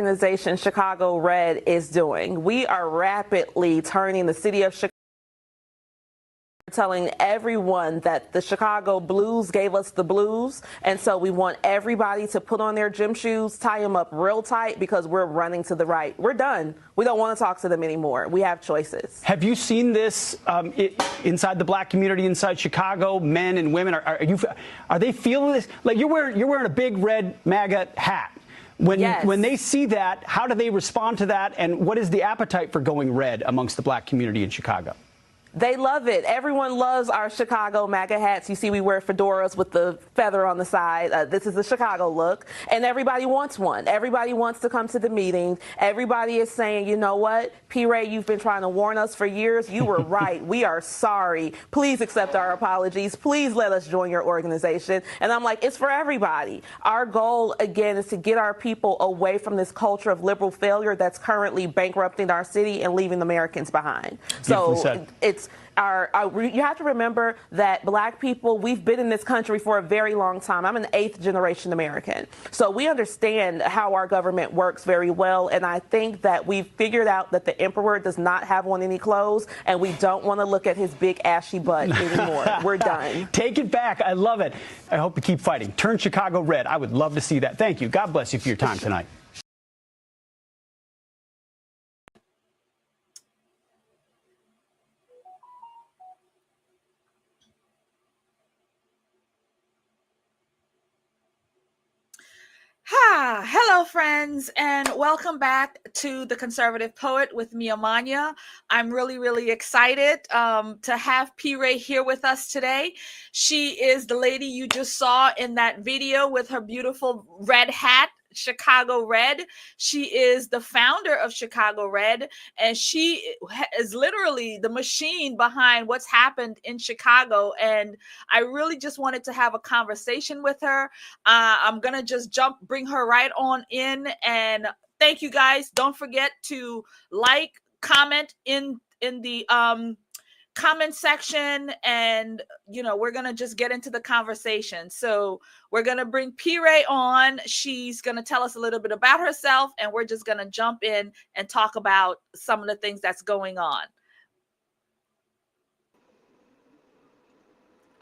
organization Chicago Red is doing. We are rapidly turning the city of Chicago, telling everyone that the Chicago Blues gave us the blues, and so we want everybody to put on their gym shoes, tie them up real tight, because we're running to the right. We're done. We don't want to talk to them anymore. We have choices. Have you seen this inside the black community, inside Chicago? Men and women, are they feeling this? Like you're wearing a big red MAGA hat. When they see that, how do they respond to that, and what is the appetite for going red amongst the black community in Chicago? They love it. Everyone loves our Chicago MAGA hats. You see, we wear fedoras with the feather on the side. This is the Chicago look, and everybody wants one. Everybody wants to come to the meetings. Everybody is saying, you know what, P-Rea, you've been trying to warn us for years. You were right. We are sorry. Please accept our apologies. Please let us join your organization. And I'm like, it's for everybody. Our goal, again, is to get our people away from this culture of liberal failure that's currently bankrupting our city and leaving Americans behind. So it's you have to remember that black people, we've been in this country for a very long time. I'm an 8th generation American. So we understand how our government works very well. And I think that we've figured out that the emperor does not have on any clothes, and we don't want to look at his big ashy butt anymore. We're done. Take it back. I love it. I hope you keep fighting. Turn Chicago red. I would love to see that. Thank you. God bless you for your time tonight. Hello, friends, and welcome back to The Conservative Poet with me, Amania. I'm really excited to have P-Rea here with us today. She is the lady you just saw in that video with her beautiful red hat, Chicago Red. She is the founder of Chicago Red, and she is literally the machine behind what's happened in Chicago. And I really just wanted to have a conversation with her. I'm gonna just bring her right on in. And thank you guys. Don't forget to like, comment in the comment section, and we're gonna just get into the conversation. So we're gonna bring P-Rea on. She's gonna tell us a little bit about herself, and we're just gonna jump in and talk about some of the things that's going on.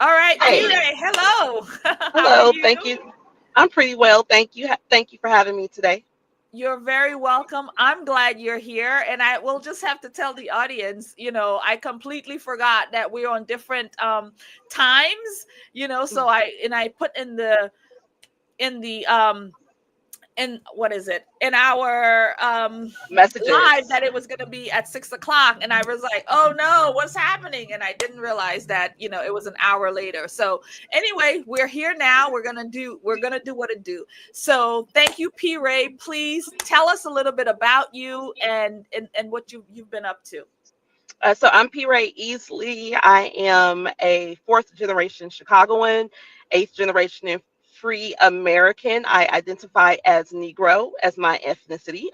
All right, hey. P-Rea, hello. Hello, thank you. I'm pretty well, thank you. Thank you for having me today. You're very welcome. I'm glad you're here. And I will just have to tell the audience, I completely forgot that we're on different times, so I put in our messages live that it was going to be at 6 o'clock, and I was like, oh no, what's happening? And I didn't realize that it was an hour later. So anyway, we're here now. We're gonna do what it do. So thank you, P-Rea. Please tell us a little bit about you and what you've been up to. So I'm P-Rea Easley. I am a 4th generation Chicagoan, 8th generation free American. I identify as Negro as my ethnicity.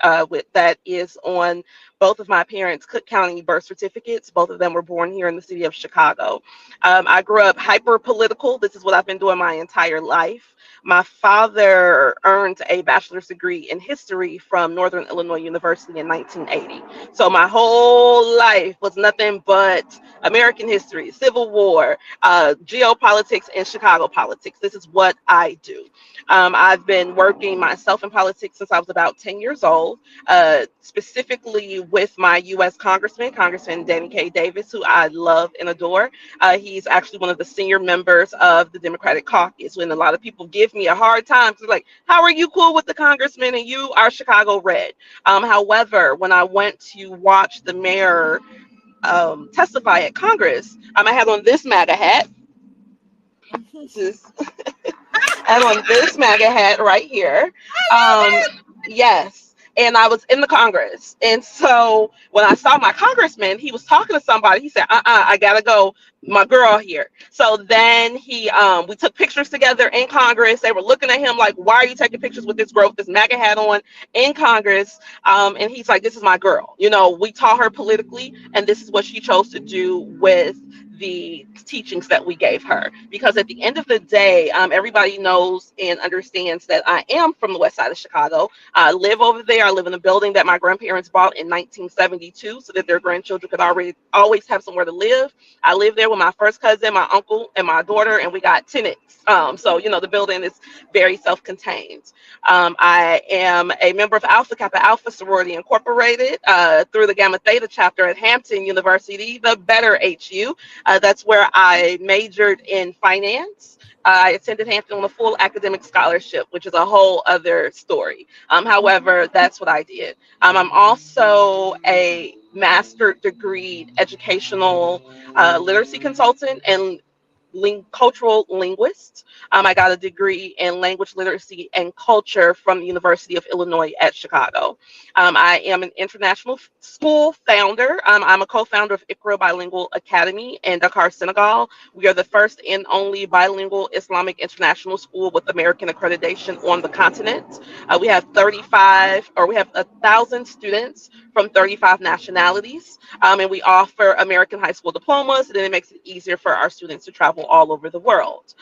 That is on both of my parents' Cook County birth certificates. Both of them were born here in the city of Chicago. I grew up hyper political. This is what I've been doing my entire life. My father earned a bachelor's degree in history from Northern Illinois University in 1980. So my whole life was nothing but American history, Civil War, geopolitics, and Chicago politics. This is what I do. I've been working myself in politics since I was about 10 years old, specifically with my U.S. Congressman Danny K. Davis, who I love and adore. He's actually one of the senior members of the Democratic caucus. When a lot of people give me a hard time, it's like, how are you cool with the congressman and you are Chicago Red? However, when I went to watch the mayor testify at Congress, I had on this MAGA hat. And on this MAGA hat right here. Yes. And I was in the Congress. And so when I saw my congressman, he was talking to somebody. He said, I gotta go, my girl here. So then we took pictures together in Congress. They were looking at him like, why are you taking pictures with this girl with this MAGA hat on in Congress? And he's like, this is my girl. We taught her politically, and this is what she chose to do with the teachings that we gave her. Because at the end of the day, everybody knows and understands that I am from the west side of Chicago. I live over there. I live in a building that my grandparents bought in 1972 so that their grandchildren could always have somewhere to live. I live there with my first cousin, my uncle, and my daughter, and we got tenants. So, the building is very self-contained. I am a member of Alpha Kappa Alpha Sorority Incorporated through the Gamma Theta chapter at Hampton University, the better HU. That's where I majored in finance. I attended Hampton on a full academic scholarship, which is a whole other story. However, that's what I did. I'm also a master degree educational literacy consultant and cultural linguist. I got a degree in language literacy and culture from the University of Illinois at Chicago. I am an international school founder. I'm a co-founder of Iqra Bilingual Academy in Dakar, Senegal. We are the first and only bilingual Islamic international school with American accreditation on the continent. We have 1,000 students from 35 nationalities, and we offer American high school diplomas, and then it makes it easier for our students to travel all over the world.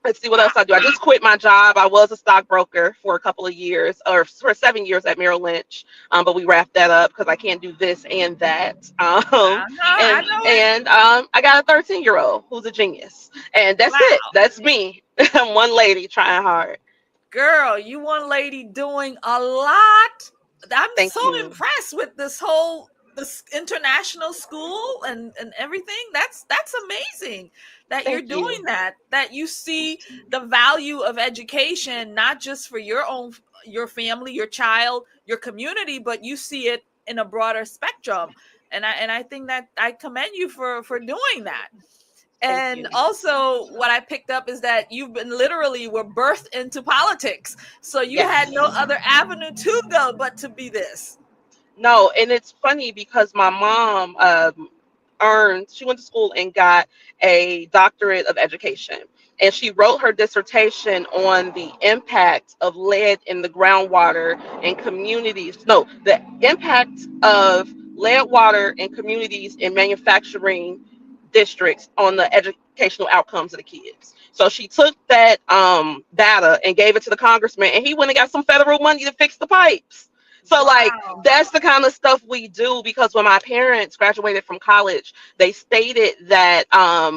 Let's see what else I do. I just quit my job. I was a stockbroker for a couple of years, or for 7 years at Merrill Lynch, but we wrapped that up because I can't do this and that. I got a 13-year-old who's a genius, and that's it. That's me. I'm one lady trying hard. Girl, you one lady doing a lot. I'm so impressed with this international school and everything. That's amazing that you're doing that you see the value of education, not just for your family, your child, your community, but you see it in a broader spectrum. And I think that I commend you for doing that. And also what I picked up is that you've been were birthed into politics. So you had no other avenue to go but to be this. No, and it's funny because my mom she went to school and got a doctorate of education. And she wrote her dissertation on the impact of lead in the groundwater in communities. No, the impact of lead water in communities in manufacturing districts on the educational outcomes of the kids. So she took that data and gave it to the congressman, and he went and got some federal money to fix the pipes. So that's the kind of stuff we do, because when my parents graduated from college, they stated that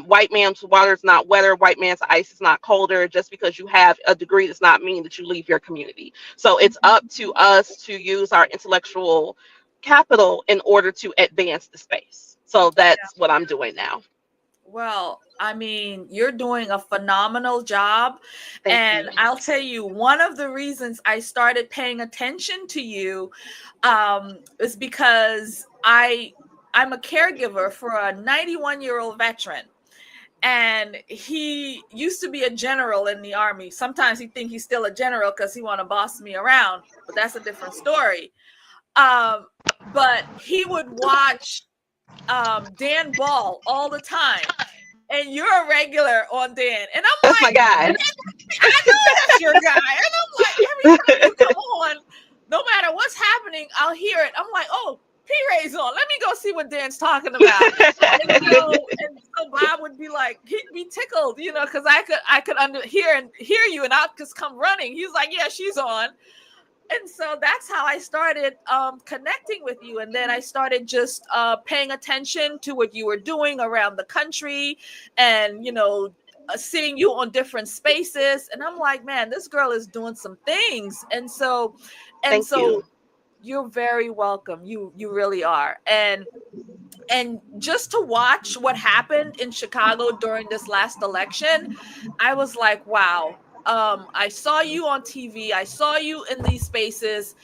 white man's water is not wetter, white man's ice is not colder. Just because you have a degree does not mean that you leave your community. So it's up to us to use our intellectual capital in order to advance the space. So that's what I'm doing now. Well, I mean, you're doing a phenomenal job. Thank you. I'll tell you, one of the reasons I started paying attention to you is because I'm a caregiver for a 91-year-old veteran. And he used to be a general in the Army. Sometimes he thinks he's still a general because he want to boss me around, but that's a different story. But he would watch Dan Ball all the time, and you're a regular on Dan, and I'm that's my guy. I know that's your guy, and I'm like, every time you come on, no matter what's happening, I'll hear it. I'm like, oh, P-Rea's on. Let me go see what Dan's talking about. and so Bob would be like, he'd be tickled, because I could hear you, and I'll just come running. He's like, yeah, she's on. And so that's how I started connecting with you. And then I started just paying attention to what you were doing around the country and, seeing you on different spaces. And I'm like, man, this girl is doing some things. And so you're very welcome. You really are. And just to watch what happened in Chicago during this last election, I was like, wow. I saw you on TV. I saw you in these spaces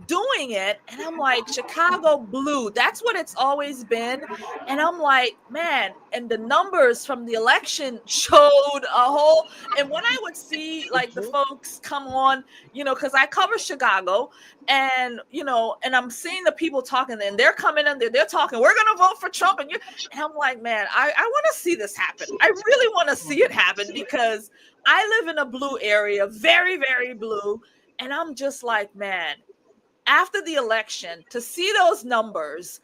doing it. And I'm like, Chicago blue. That's what it's always been. And I'm like, man, and the numbers from the election showed a whole. And when I would see like the folks come on, because I cover Chicago and, and I'm seeing the people talking and they're coming in there, they're talking, we're going to vote for Trump. And I'm like, man, I want to see this happen. I really want to see it happen because I live in a blue area, very, very blue. And I'm just like, man, after the election, to see those numbers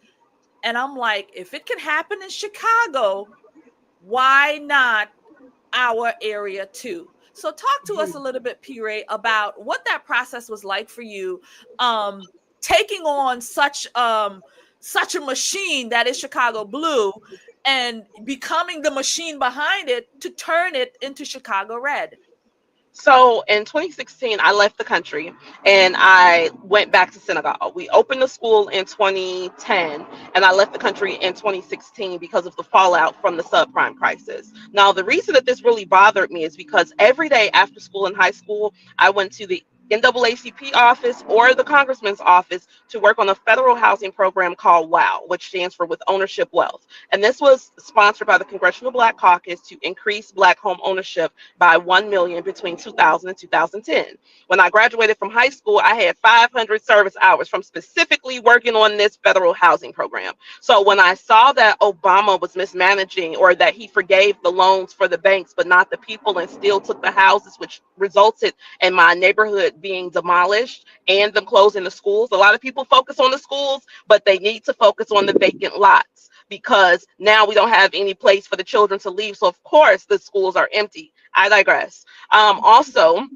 And I'm like, if it can happen in Chicago, why not our area too? So talk to us a little bit, P-Rea, about what that process was like for you, taking on such a machine that is Chicago Blue and becoming the machine behind it to turn it into Chicago Red. So in 2016, I left the country and I went back to Senegal. We opened the school in 2010, and I left the country in 2016 because of the fallout from the subprime crisis. Now, the reason that this really bothered me is because every day after school in high school, I went to the NAACP office or the congressman's office to work on a federal housing program called WOW, which stands for With Ownership Wealth. And this was sponsored by the Congressional Black Caucus to increase Black home ownership by 1 million between 2000 and 2010. When I graduated from high school, I had 500 service hours from specifically working on this federal housing program. So when I saw that Obama was mismanaging, or that he forgave the loans for the banks but not the people, and still took the houses, which resulted in my neighborhood being demolished and them closing the schools. A lot of people focus on the schools, but they need to focus on the vacant lots, because now we don't have any place for the children to leave. So of course the schools are empty. I digress. Also,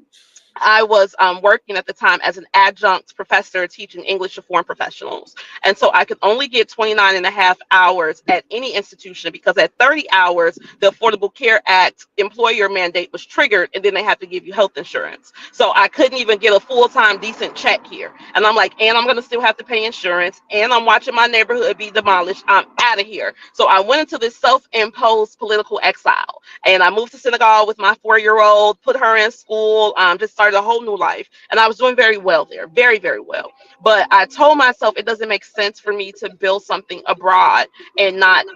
I was working at the time as an adjunct professor teaching English to foreign professionals. And so I could only get 29 and a half hours at any institution, because at 30 hours, the Affordable Care Act employer mandate was triggered, and then they have to give you health insurance. So I couldn't even get a full-time decent check here. And I'm like, and I'm going to still have to pay insurance, and I'm watching my neighborhood be demolished. I'm out of here. So I went into this self-imposed political exile, and I moved to Senegal with my 4-year-old, put her in school, just started a whole new life. And I was doing very well there, very, very well. But I told myself it doesn't make sense for me to build something abroad and not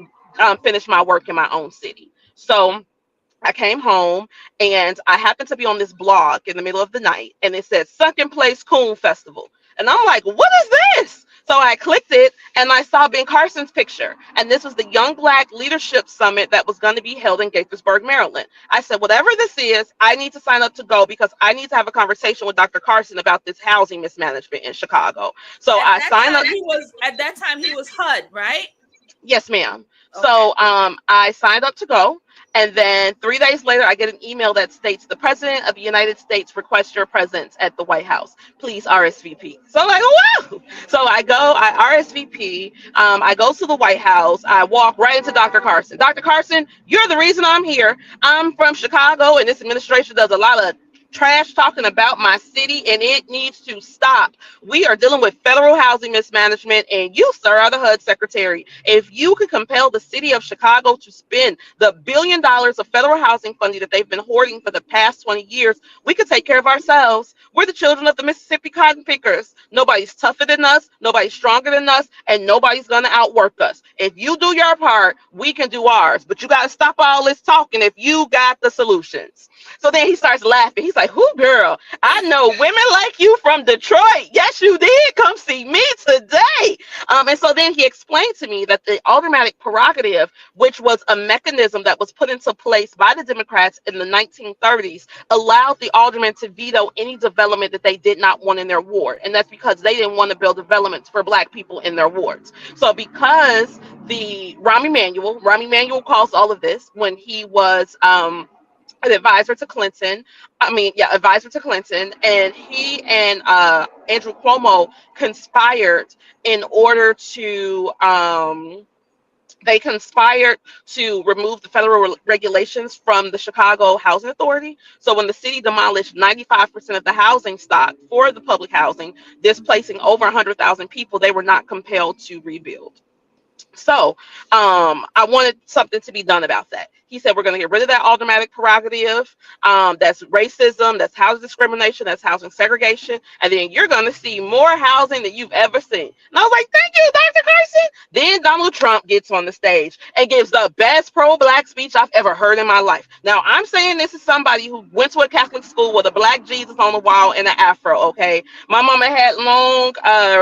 finish my work in my own city. So I came home, and I happened to be on this blog in the middle of the night, and it said Sunken Place Coon Festival. And I'm like, what is this? So I clicked it, and I saw Ben Carson's picture. And this was the Young Black Leadership Summit that was going to be held in Gaithersburg, Maryland. I said, whatever this is, I need to sign up to go, because I need to have a conversation with Dr. Carson about this housing mismanagement in Chicago. So I signed up. At that time, he was HUD, right? Yes, ma'am. Okay. So I signed up to go. And then 3 days later, I get an email that states, the President of the United States requests your presence at the White House. Please RSVP. So I'm like, whoa! So I RSVP. I go to the White House. I walk right into Dr. Carson. Dr. Carson, you're the reason I'm here. I'm from Chicago, and this administration does a lot of trash talking about my city, and it needs to stop. We are dealing with federal housing mismanagement, and you, sir, are the HUD secretary. If you could compel the city of Chicago to spend the $1 billion of federal housing funding that they've been hoarding for the past 20 years, we could take care of ourselves. We're the children of the Mississippi cotton pickers. Nobody's tougher than us, nobody's stronger than us, and nobody's gonna outwork us. If you do your part, we can do ours, but you gotta stop all this talking if you got the solutions. So then he starts laughing. He's like, who, girl? I know women like you from Detroit. Yes, you did. Come see me today. And so then he explained to me that the aldermanic prerogative, which was a mechanism that was put into place by the Democrats in the 1930s, allowed the aldermen to veto any development that they did not want in their ward. And that's because they didn't want to build developments for Black people in their wards. So because the Rahm Emanuel caused all of this when he was an advisor to Clinton, and he and Andrew Cuomo conspired in order to remove the federal regulations from the Chicago Housing Authority. So when the city demolished 95% of the housing stock for the public housing, displacing over 100,000 people, they were not compelled to rebuild. So I wanted something to be done about that. He said, we're going to get rid of that aldermanic prerogative. That's racism, that's housing discrimination, that's housing segregation. And then you're going to see more housing than you've ever seen. And I was like, thank you, Dr. Carson. Then Donald Trump gets on the stage and gives the best pro-Black speech I've ever heard in my life. Now, I'm saying this is somebody who went to a Catholic school with a Black Jesus on the wall and an afro, okay? My mama had long,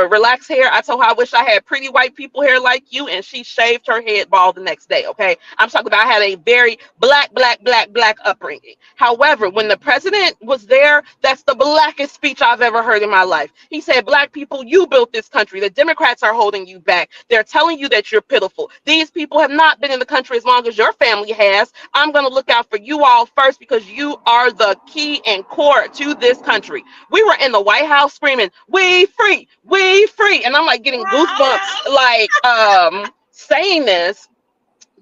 relaxed hair. I told her I wish I had pretty white people hair like you, and she shaved her head bald the next day, okay? I'm talking about I had a very very black upbringing. However, when the president was there, that's the blackest speech I've ever heard in my life. He said, black people, you built this country. The Democrats are holding you back. They're telling you that you're pitiful. These people have not been in the country as long as your family has. I'm going to look out for you all first because you are the key and core to this country. We were in the White House screaming, we free, we free. And I'm like getting goosebumps, like saying this,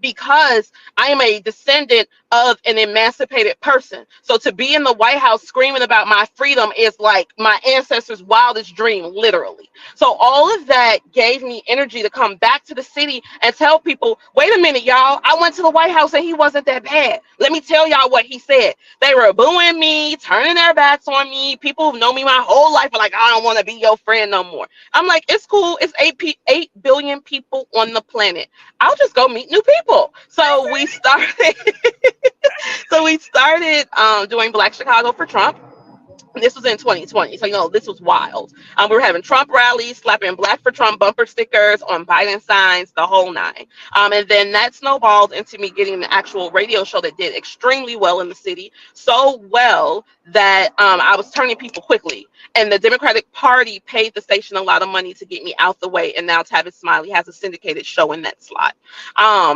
because I am a descendant of an emancipated person. So to be in the White House screaming about my freedom is like my ancestors' wildest dream, literally. So all of that gave me energy to come back to the city and tell people, wait a minute, y'all, I went to the White House and he wasn't that bad. Let me tell y'all what he said. They were booing me, turning their backs on me. People who've known me my whole life are like, I don't want to be your friend no more. I'm like, it's cool. It's 8 billion people on the planet. I'll just go meet new people. So we started doing Black Chicago for Trump. This was in 2020, so this was wild. We were having Trump rallies, slapping Black for Trump bumper stickers on Biden signs, the whole nine. And then that snowballed into me getting an actual radio show that did extremely well in the city, so well that I was turning people quickly. And the Democratic Party paid the station a lot of money to get me out the way, and now Tavis Smiley has a syndicated show in that slot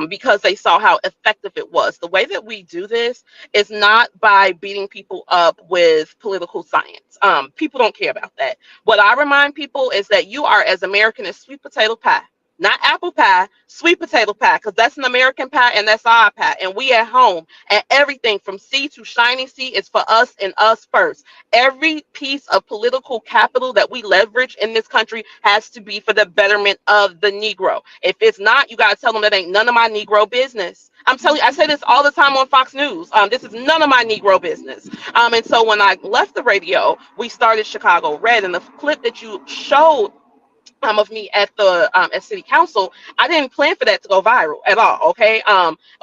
because they saw how effective it was. The way that we do this is not by beating people up with political science. People don't care about that. What I remind people is that you are as American as sweet potato pie. Not apple pie, sweet potato pie, because that's an American pie and that's our pie. And we at home, and everything from sea to shining sea is for us and us first. Every piece of political capital that we leverage in this country has to be for the betterment of the Negro. If it's not, you got to tell them that ain't none of my Negro business. I'm telling you, I say this all the time on Fox News. This is none of my Negro business. And so when I left the radio, we started Chicago Red, and the clip that you showed of me at the at city council, I didn't plan for that to go viral at all. Okay.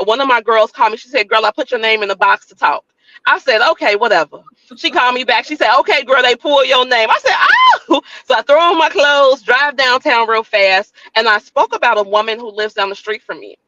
One of my girls called me. She said, girl, I put your name in the box to talk. I said, okay, whatever. She called me back. She said, okay, girl, they pulled your name. I said, oh. So I throw on my clothes, drive downtown real fast, and I spoke about a woman who lives down the street from me.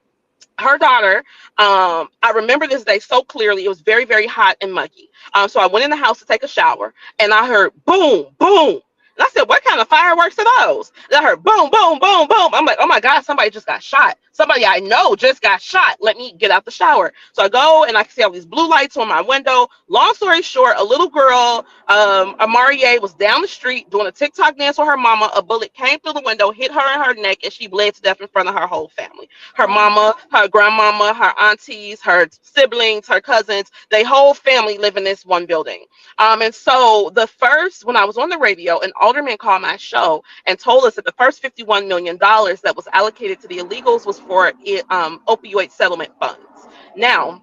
Her daughter, I remember this day so clearly. It was very, very hot and muggy. So I went in the house to take a shower, and I heard boom, boom. And I said, what kind of fireworks are those? And I heard boom, boom, boom, boom. I'm like, oh my God, somebody just got shot. Somebody I know just got shot. Let me get out the shower. So I go and I see all these blue lights on my window. Long story short, a little girl, Amania, was down the street doing a TikTok dance with her mama. A bullet came through the window, hit her in her neck, and she bled to death in front of her whole family. Her mama, her grandmama, her aunties, her siblings, her cousins, they whole family live in this one building. And so when I was on the radio, an alderman called my show and told us that the first $51 million that was allocated to the illegals was for opioid settlement funds. Now,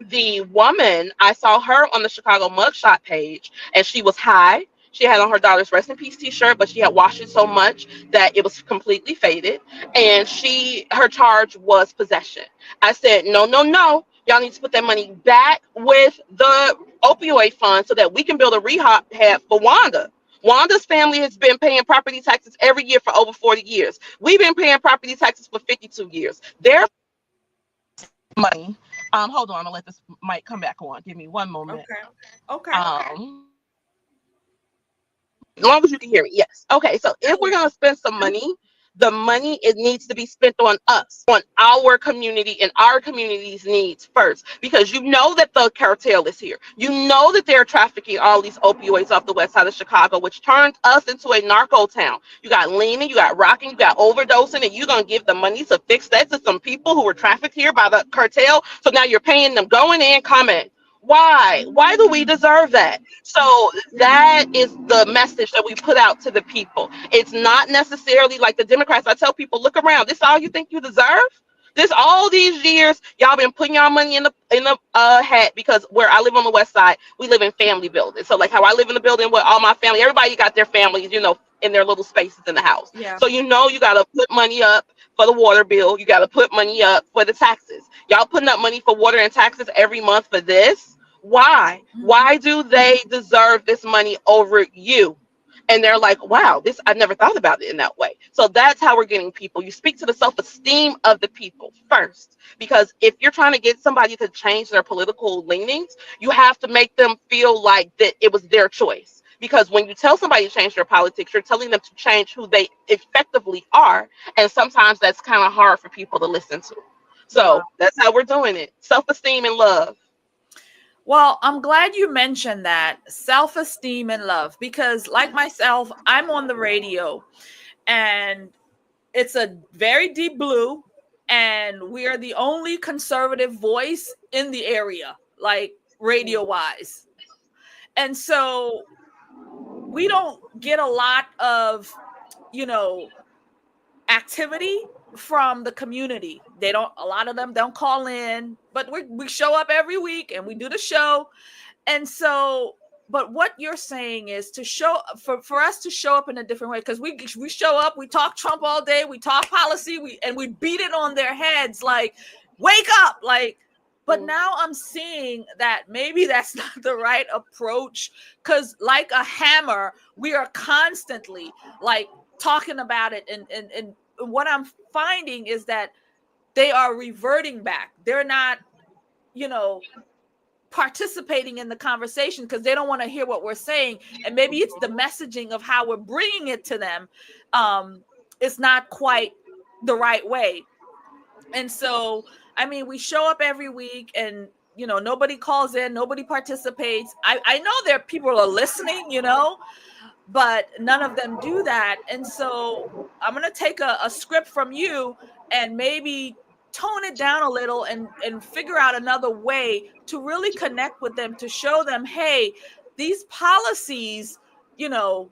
the woman, I saw her on the Chicago mugshot page, and she was high. She had on her daughter's Rest in Peace t-shirt, but she had washed it so much that it was completely faded. And her charge was possession. I said, no. Y'all need to put that money back with the opioid fund so that we can build a rehab for Wanda. Wanda's family has been paying property taxes every year for over 40 years. We've been paying property taxes for 52 years. Their money. Hold on, I'm gonna let this mic come back on. Give me one moment. Okay. As long as you can hear me, yes. Okay, so if we're gonna spend some money, the money, it needs to be spent on us, on our community and our community's needs first, because you know that the cartel is here. You know that they're trafficking all these opioids off the west side of Chicago, which turned us into a narco town. You got leaning, you got rocking, you got overdosing, and you're going to give the money to fix that to some people who were trafficked here by the cartel. So now you're paying them going in, coming. Why do we deserve that? So that is the message that we put out to the people. It's not necessarily like the Democrats. I tell people, look around. This all you think you deserve? This all these years y'all been putting y'all money in the hat, because where I live on the west side, we live in family buildings. So like how I live in the building with all my family, everybody got their families, in their little spaces in the house. Yeah. So you got to put money up for the water bill. You got to put money up for the taxes. Y'all putting up money for water and taxes every month for this. Why? Why do they deserve this money over you? and they're like, wow, this, I've never thought about it in that way. So that's how we're getting people. You speak to the self-esteem of the people first, because if you're trying to get somebody to change their political leanings, you have to make them feel like that it was their choice. Because when you tell somebody to change their politics, you're telling them to change who they effectively are, and sometimes that's kind of hard for people to listen to. So Wow. that's how we're doing it. Self-esteem and love. Well, I'm glad you mentioned that, self-esteem and love, because like myself, I'm on the radio and it's a very deep blue, and we are the only conservative voice in the area, like radio wise. And so we don't get a lot of, you know, activity from the community. They don't, a lot of them don't call in, but we show up every week and we do the show. And so, but what you're saying is to show, for us to show up in a different way, because we show up, we talk Trump all day, we talk policy, and we beat it on their heads like, wake up, like. But now I'm seeing that maybe that's not the right approach, because like a hammer, we are constantly like talking about it, and what I'm finding is that they are reverting back. They're not, you know, participating in the conversation because they don't want to hear what we're saying, and maybe it's the messaging of how we're bringing it to them. It's not quite the right way. And so, I mean, we show up every week and, you know, nobody calls in, nobody participates. I know there people are listening, you know, but none of them do that. And so I'm going to take a script from you and maybe tone it down a little and figure out another way to really connect with them, to show them, hey, these policies, you know,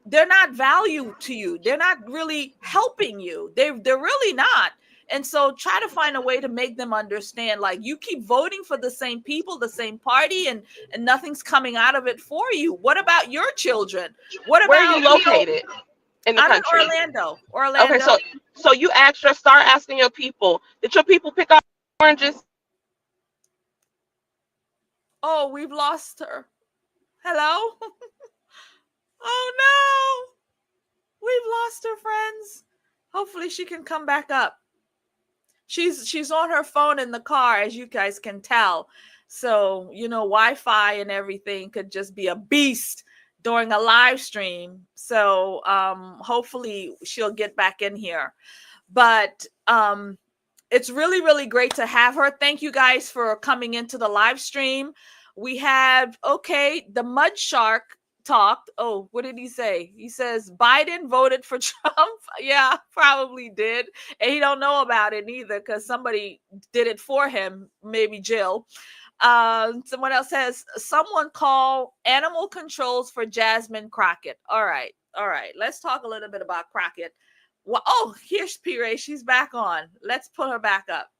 they're not value to you. They're not really helping you. They're really not. And so try to find a way to make them understand, like, you keep voting for the same people, the same party, and nothing's coming out of it for you. What about your children? What about, where are you located in the country? I'm in Orlando. Okay, so you start asking your people, did your people pick up oranges? Oh, we've lost her. Hello? Oh no. We've lost her, friends. Hopefully she can come back up. She's on her phone in the car, as you guys can tell. So, you know, Wi-Fi and everything could just be a beast during a live stream. So hopefully she'll get back in here. But it's really, really great to have her. Thank you guys for coming into the live stream. We have, the Mud Shark talked. Oh, what did he say? He says Biden voted for Trump. Yeah, probably did. And he don't know about it either because somebody did it for him, maybe Jill. Someone else says, someone call animal controls for Jasmine Crockett. All right. Let's talk a little bit about Crockett. Well, oh, here's P-Rea. She's back on. Let's put her back up.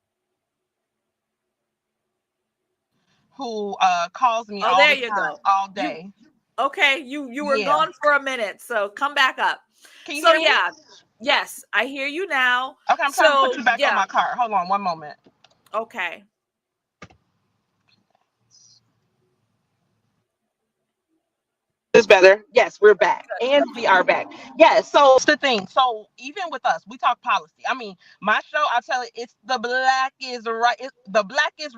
Who calls me all day. You were gone for a minute, so come back up. Can you hear me? Yes, I hear you now. Okay, I'm trying to put you back on my car. Hold on one moment. Okay. Is better. Yes, we're back. And we are back. Yes, so it's the thing. So even with us, we talk policy. I mean, my show, I tell you, it's the blackest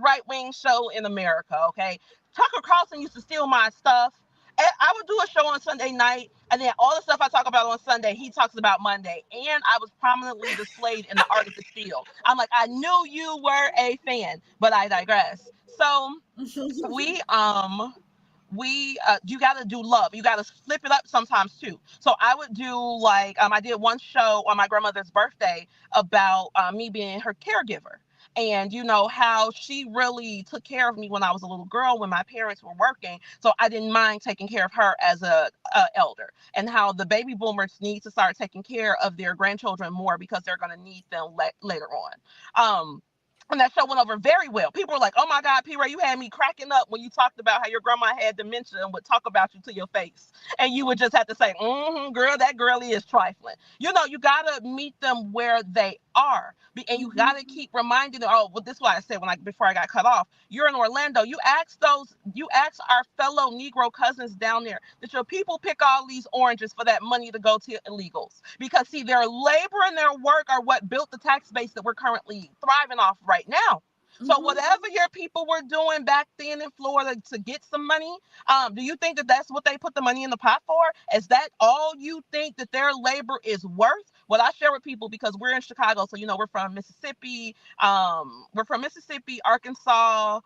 right-wing show in America, okay? Tucker Carlson used to steal my stuff. I would do a show on Sunday night, and then all the stuff I talk about on Sunday, he talks about Monday. And I was prominently displayed in the Art of the Steal. I'm like, I knew you were a fan, but I digress. So you got to do love. You got to flip it up sometimes too. So I would do like, I did one show on my grandmother's birthday about me being her caregiver. And you know how she really took care of me when I was a little girl, when my parents were working. So I didn't mind taking care of her as a elder, and how the baby boomers need to start taking care of their grandchildren more because they're going to need them later on. And that show went over very well. People were like, oh my God, P-Rea, you had me cracking up when you talked about how your grandma had dementia and would talk about you to your face. And you would just have to say, girl, that girl is trifling. You know, you got to meet them where they are. And you got to keep reminding them. Oh, well, this is what I said before I got cut off. You're in Orlando. You ask our fellow Negro cousins down there that your people pick all these oranges for that money to go to illegals. Because see, their labor and their work are what built the tax base that we're currently thriving off right now. So whatever your people were doing back then in Florida to get some money, do you think that that's what they put the money in the pot for? Is that all you think that their labor is worth? What I share with people, because we're in Chicago, so we're from Mississippi. Arkansas,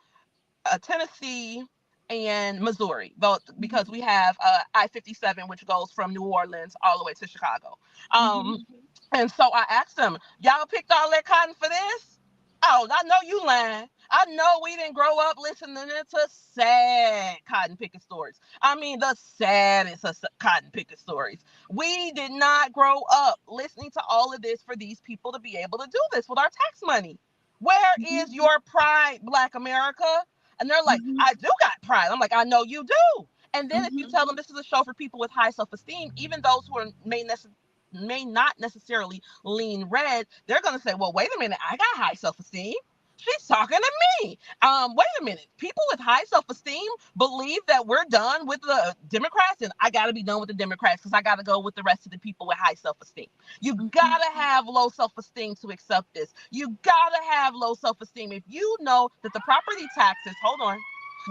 Tennessee, and Missouri, both because we have I-57, which goes from New Orleans all the way to Chicago. And so I asked them, y'all picked all that cotton for this? Oh, I know you lying. I know we didn't grow up listening to sad cotton picking stories. I mean, the saddest of cotton picking stories. We did not grow up listening to all of this for these people to be able to do this with our tax money. Where is your pride, Black America? And they're like, I do got pride. I'm like, I know you do. And then if you tell them this is a show for people with high self-esteem, even those who may not necessarily lean red, they're going to say, well, wait a minute, I got high self-esteem. She's talking to me. Wait a minute. People with high self-esteem believe that we're done with the Democrats, and I got to be done with the Democrats because I got to go with the rest of the people with high self-esteem. You got to have low self-esteem to accept this. You got to have low self-esteem. If you know that the property taxes,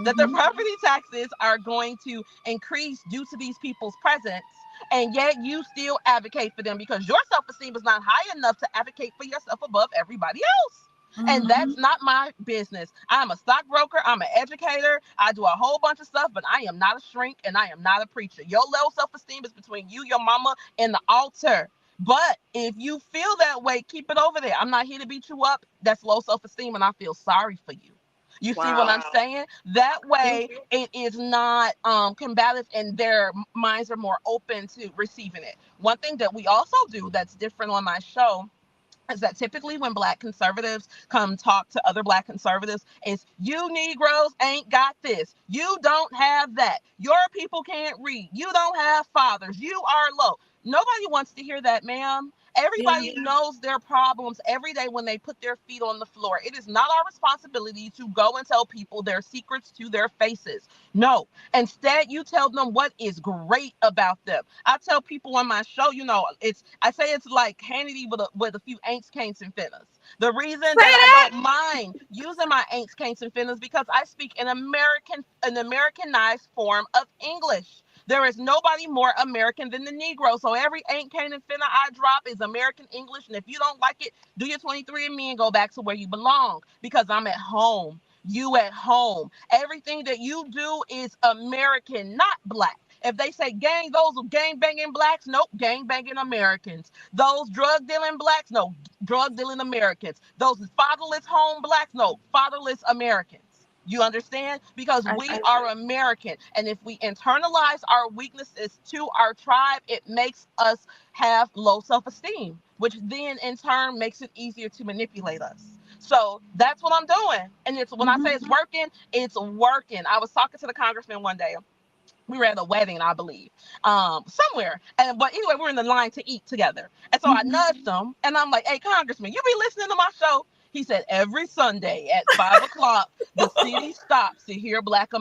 that the property taxes are going to increase due to these people's presence, and yet you still advocate for them because your self-esteem is not high enough to advocate for yourself above everybody else. And that's not my business. I'm a stockbroker. I'm an educator. I do a whole bunch of stuff, but I am not a shrink and I am not a preacher. Your low self-esteem is between you, your mama, and the altar. But if you feel that way, keep it over there. I'm not here to beat you up. That's low self-esteem, and I feel sorry for you. You see what I'm saying? That way, it is not combative, and their minds are more open to receiving it. One thing that we also do that's different on my show is that typically when Black conservatives come talk to other Black conservatives, is you Negroes ain't got this. You don't have that. Your people can't read. You don't have fathers. You are low. Nobody wants to hear that, ma'am. Everybody knows their problems every day when they put their feet on the floor. It is not our responsibility to go and tell people their secrets to their faces. No. Instead, you tell them what is great about them. I tell people on my show, I say it's like Hannity with a few ain'ts, can'ts, and finnas. The reason that I don't mind using my ain'ts, can'ts, and finnas because I speak an Americanized form of English. There is nobody more American than the Negro. So every ain't, can't, and finna I drop is American English. And if you don't like it, do your 23andMe and go back to where you belong because I'm at home. You at home. Everything that you do is American, not Black. If they say gang, those are gang banging Blacks, nope, gang banging Americans. Those drug dealing Blacks, no, drug dealing Americans. Those fatherless home Blacks, no, fatherless Americans. You understand? Because we are American. And if we internalize our weaknesses to our tribe, it makes us have low self-esteem, which then in turn makes it easier to manipulate us. So that's what I'm doing. And it's when I say it's working, it's working. I was talking to the congressman one day. We were at a wedding, I believe, somewhere. But anyway, we're in the line to eat together. And so I nudged him and I'm like, hey, Congressman, you be listening to my show? He said, every Sunday at 5 o'clock, the city stops to hear Black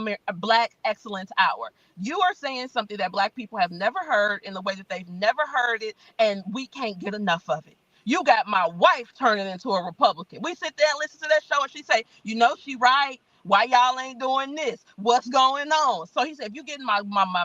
Excellence Hour. You are saying something that Black people have never heard in the way that they've never heard it, and we can't get enough of it. You got my wife turning into a Republican. We sit there and listen to that show, and she say, she right. Why y'all ain't doing this? What's going on? So he said, if you're getting my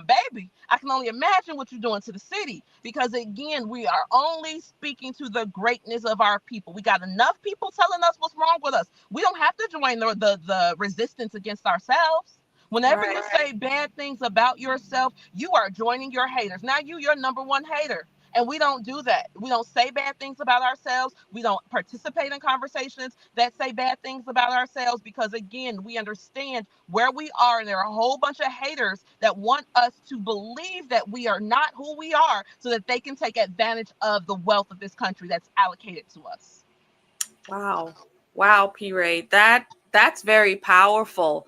baby, I can only imagine what you're doing to the city. Because again, we are only speaking to the greatness of our people. We got enough people telling us what's wrong with us. We don't have to join the resistance against ourselves. Whenever you say bad things about yourself, you are joining your haters. Now your number one hater. And we don't do that. We don't say bad things about ourselves. We don't participate in conversations that say bad things about ourselves because, again, we understand where we are. And there are a whole bunch of haters that want us to believe that we are not who we are so that they can take advantage of the wealth of this country that's allocated to us. Wow, P-Rea. That's very powerful.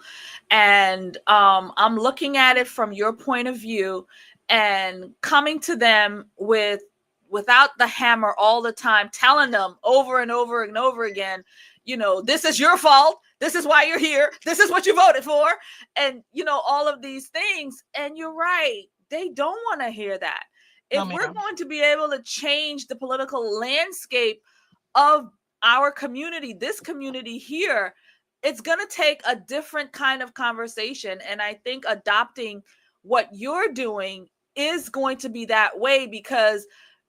And I'm looking at it from your point of view and coming to them with without the hammer all the time, telling them over and over and over again, you know, this is your fault. This is why you're here. This is what you voted for. And, you know, all of these things. And you're right. They don't want to hear that. If we're going to be able to change the political landscape of our community, this community here, it's going to take a different kind of conversation. And I think adopting what you're doing is going to be that way, because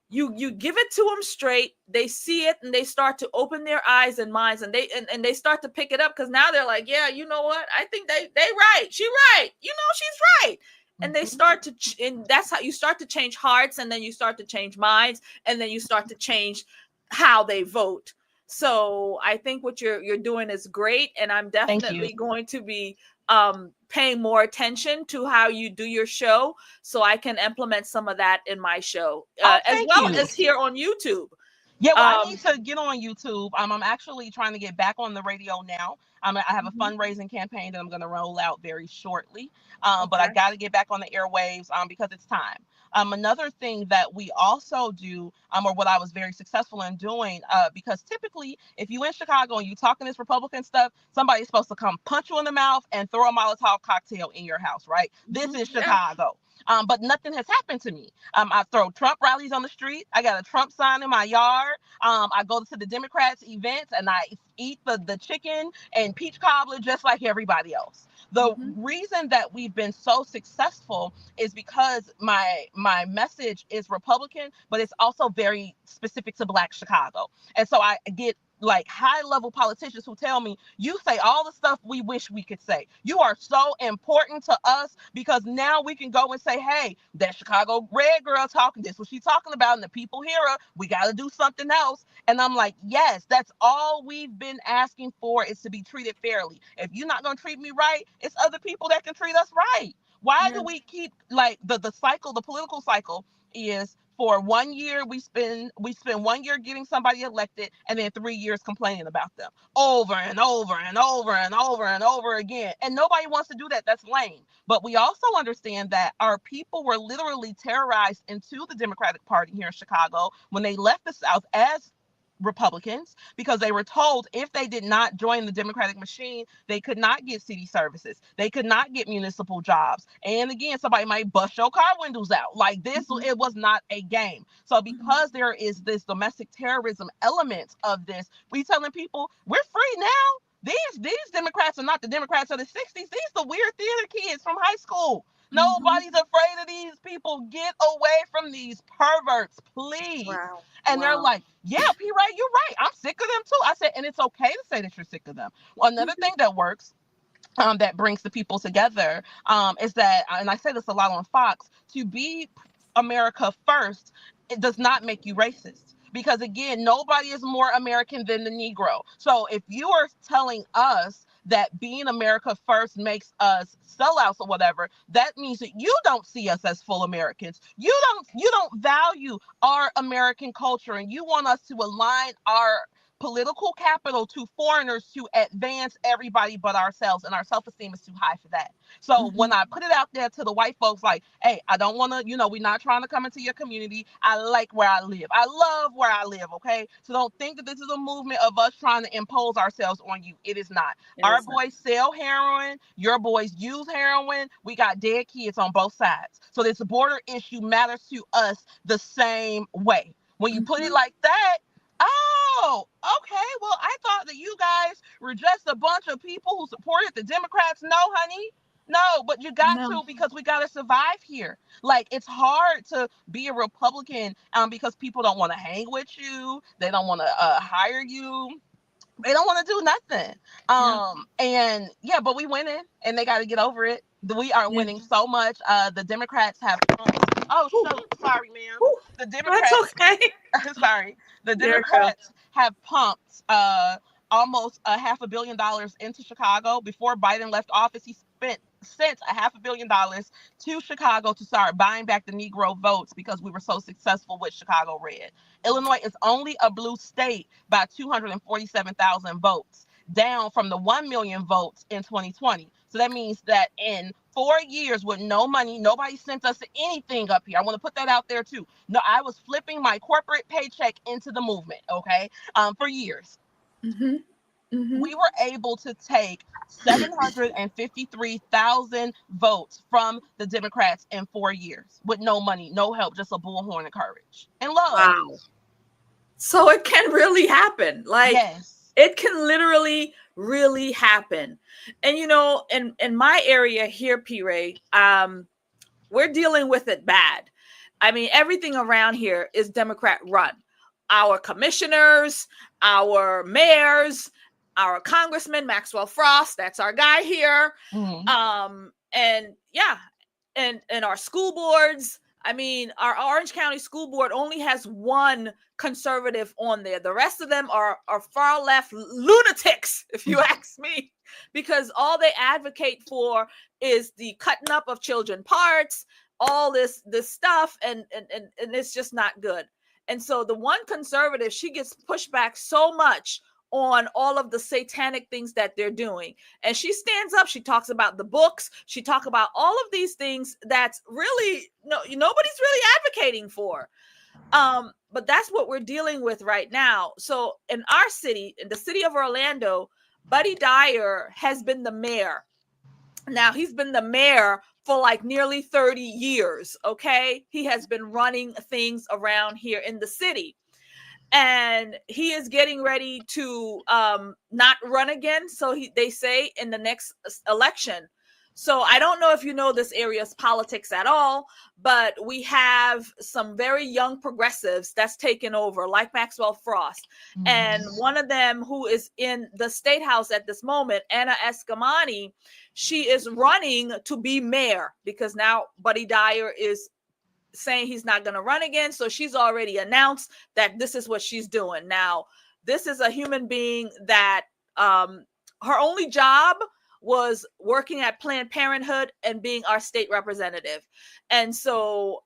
you give it to them straight, they see it, and they start to open their eyes and minds, and they start to pick it up, because now they're like, yeah, you know what, I think they right, she right, you know, she's right. And they start to, and that's how you start to change hearts, and then you start to change minds, and then you start to change how they vote. So I think what you're doing is great, and I'm definitely going to be paying more attention to how you do your show, so I can implement some of that in my show, as well as here on YouTube. Yeah, well, I need to get on YouTube. I'm actually trying to get back on the radio now. I have a fundraising campaign that I'm going to roll out very shortly. But I got to get back on the airwaves because it's time. Another thing that we also do, or what I was very successful in doing, because typically if you in Chicago and you talking this Republican stuff, somebody's supposed to come punch you in the mouth and throw a Molotov cocktail in your house, right? This is Chicago. But nothing has happened to me. I throw Trump rallies on the street. I got a Trump sign in my yard. I go to the Democrats events and I eat the chicken and peach cobbler just like everybody else. The reason that we've been so successful is because my message is Republican, but it's also very specific to Black Chicago. And so I get like high level politicians who tell me, you say all the stuff we wish we could say. You are so important to us because now we can go and say, hey, that Chicago Red girl talking, this what she's talking about, and the people hear her, we got to do something else. And I'm like, yes, that's all we've been asking for, is to be treated fairly. If you're not going to treat me right, it's other people that can treat us right. Why do we keep like the cycle, the political cycle is, for 1 year, we spend 1 year getting somebody elected, and then 3 years complaining about them over and over and over and over and over again. And nobody wants to do that. That's lame. But we also understand that our people were literally terrorized into the Democratic Party here in Chicago when they left the South as Republicans, because they were told if they did not join the Democratic machine, they could not get city services, they could not get municipal jobs, and again, somebody might bust your car windows out. Like this, it was not a game. So because there is this domestic terrorism element of this, we telling people we're free now. These Democrats are not the Democrats of the 60s. These the weird theater kids from high school. Nobody's afraid of these people. Get away from these perverts, please. Wow. And they're like, yeah, P-Rea, you're right. I'm sick of them too. I said, and it's okay to say that you're sick of them. Well, another thing that works, that brings the people together, is that, and I say this a lot on Fox, to be America first, it does not make you racist. Because again, nobody is more American than the Negro. So if you are telling us that being America first makes us sellouts or whatever, that means that you don't see us as full Americans. You don't value our American culture, and you want us to align our political capital to foreigners to advance everybody but ourselves, and our self-esteem is too high for that. So when I put it out there to the white folks, like, hey, I don't want to, we're not trying to come into your community. I like where I live. I love where I live, okay? So don't think that this is a movement of us trying to impose ourselves on you. It is not. Our boys sell heroin. Your boys use heroin. We got dead kids on both sides. So this border issue matters to us the same way. When you put it like that, oh, okay. Well, I thought that you guys were just a bunch of people who supported the Democrats. No, honey. No, but you got to, because we got to survive here. Like, it's hard to be a Republican because people don't want to hang with you. They don't want to hire you. They don't want to do nothing. And yeah, but we winning, and they got to get over it. We are winning so much. The Democrats have oh, so sorry, ma'am. The Democrats. That's okay. Sorry. The Democrats have pumped almost $500 million into Chicago. Before Biden left office, he sent $500 million to Chicago to start buying back the Negro votes because we were so successful with Chicago Red. Illinois is only a blue state by 247,000 votes, down from the 1 million votes in 2020. So that means that in 4 years with no money. Nobody sent us anything up here. I want to put that out there too. No, I was flipping my corporate paycheck into the movement, okay, for years. Mm-hmm. Mm-hmm. We were able to take 753,000 votes from the Democrats in 4 years with no money, no help, just a bullhorn of courage and love. Wow. So it can really happen. Like, yes, it can literally really happen. And, you know, in my area here, P-Rea, we're dealing with it bad. I mean, everything around here is Democrat run. Our commissioners, our mayors, our congressman, Maxwell Frost, that's our guy here. mm-hmm. And yeah, and our school boards. I mean, our Orange County School Board only has one conservative on there. The rest of them are far left lunatics, if you ask me, because all they advocate for is the cutting up of children parts, all this stuff, and it's just not good. And so the one conservative, she gets pushed back so much on all of the satanic things that they're doing. And she stands up, she talks about the books, she talks about all of these things that's really, nobody's really advocating for. But that's what we're dealing with right now. So in our city, in the city of Orlando, Buddy Dyer has been the mayor. Now, he's been the mayor for like nearly 30 years, okay? He has been running things around here in the city. And he is getting ready to not run again, so they say, in the next election. So I don't know if you know this area's politics at all, but we have some very young progressives that's taken over, like Maxwell Frost. Mm-hmm. And one of them, who is in the state house at this moment, Anna Eskamani, she is running to be mayor because now Buddy Dyer is saying he's not going to run again. So she's already announced that this is what she's doing. Now, this is a human being that her only job was working at Planned Parenthood and being our state representative. And so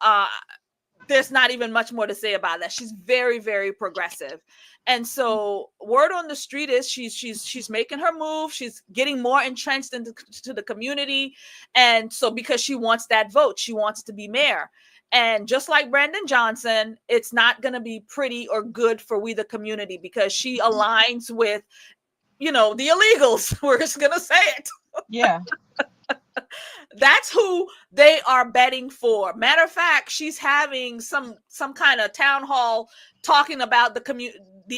there's not even much more to say about that. She's very, very progressive. And so word on the street is she's making her move. She's getting more entrenched into the community. And so because she wants that vote, she wants to be mayor. And just like Brandon Johnson, it's not going to be pretty or good for we the community because she aligns with, the illegals. We're just going to say it. Yeah. That's who they are betting for. Matter of fact, she's having some kind of town hall talking about the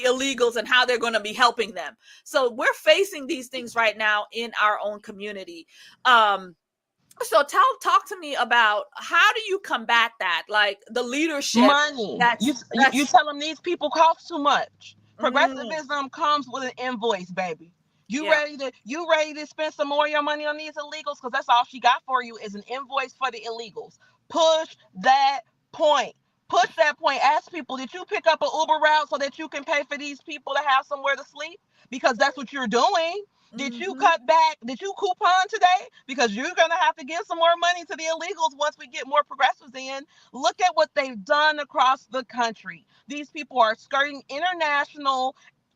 illegals and how they're going to be helping them. So we're facing these things right now in our own community. So talk to me about how do you combat that? Like the leadership. Money. You tell them these people cost too much. Progressivism comes with an invoice, baby. You ready to spend some more of your money on these illegals? Because that's all she got for you is an invoice for the illegals. Push that point. Push that point. Ask people, did you pick up an Uber route so that you can pay for these people to have somewhere to sleep? Because that's what you're doing. Did you cut back? Did you coupon today? Because you're going to have to give some more money to the illegals once we get more progressives in. Look at what they've done across the country. These people are skirting international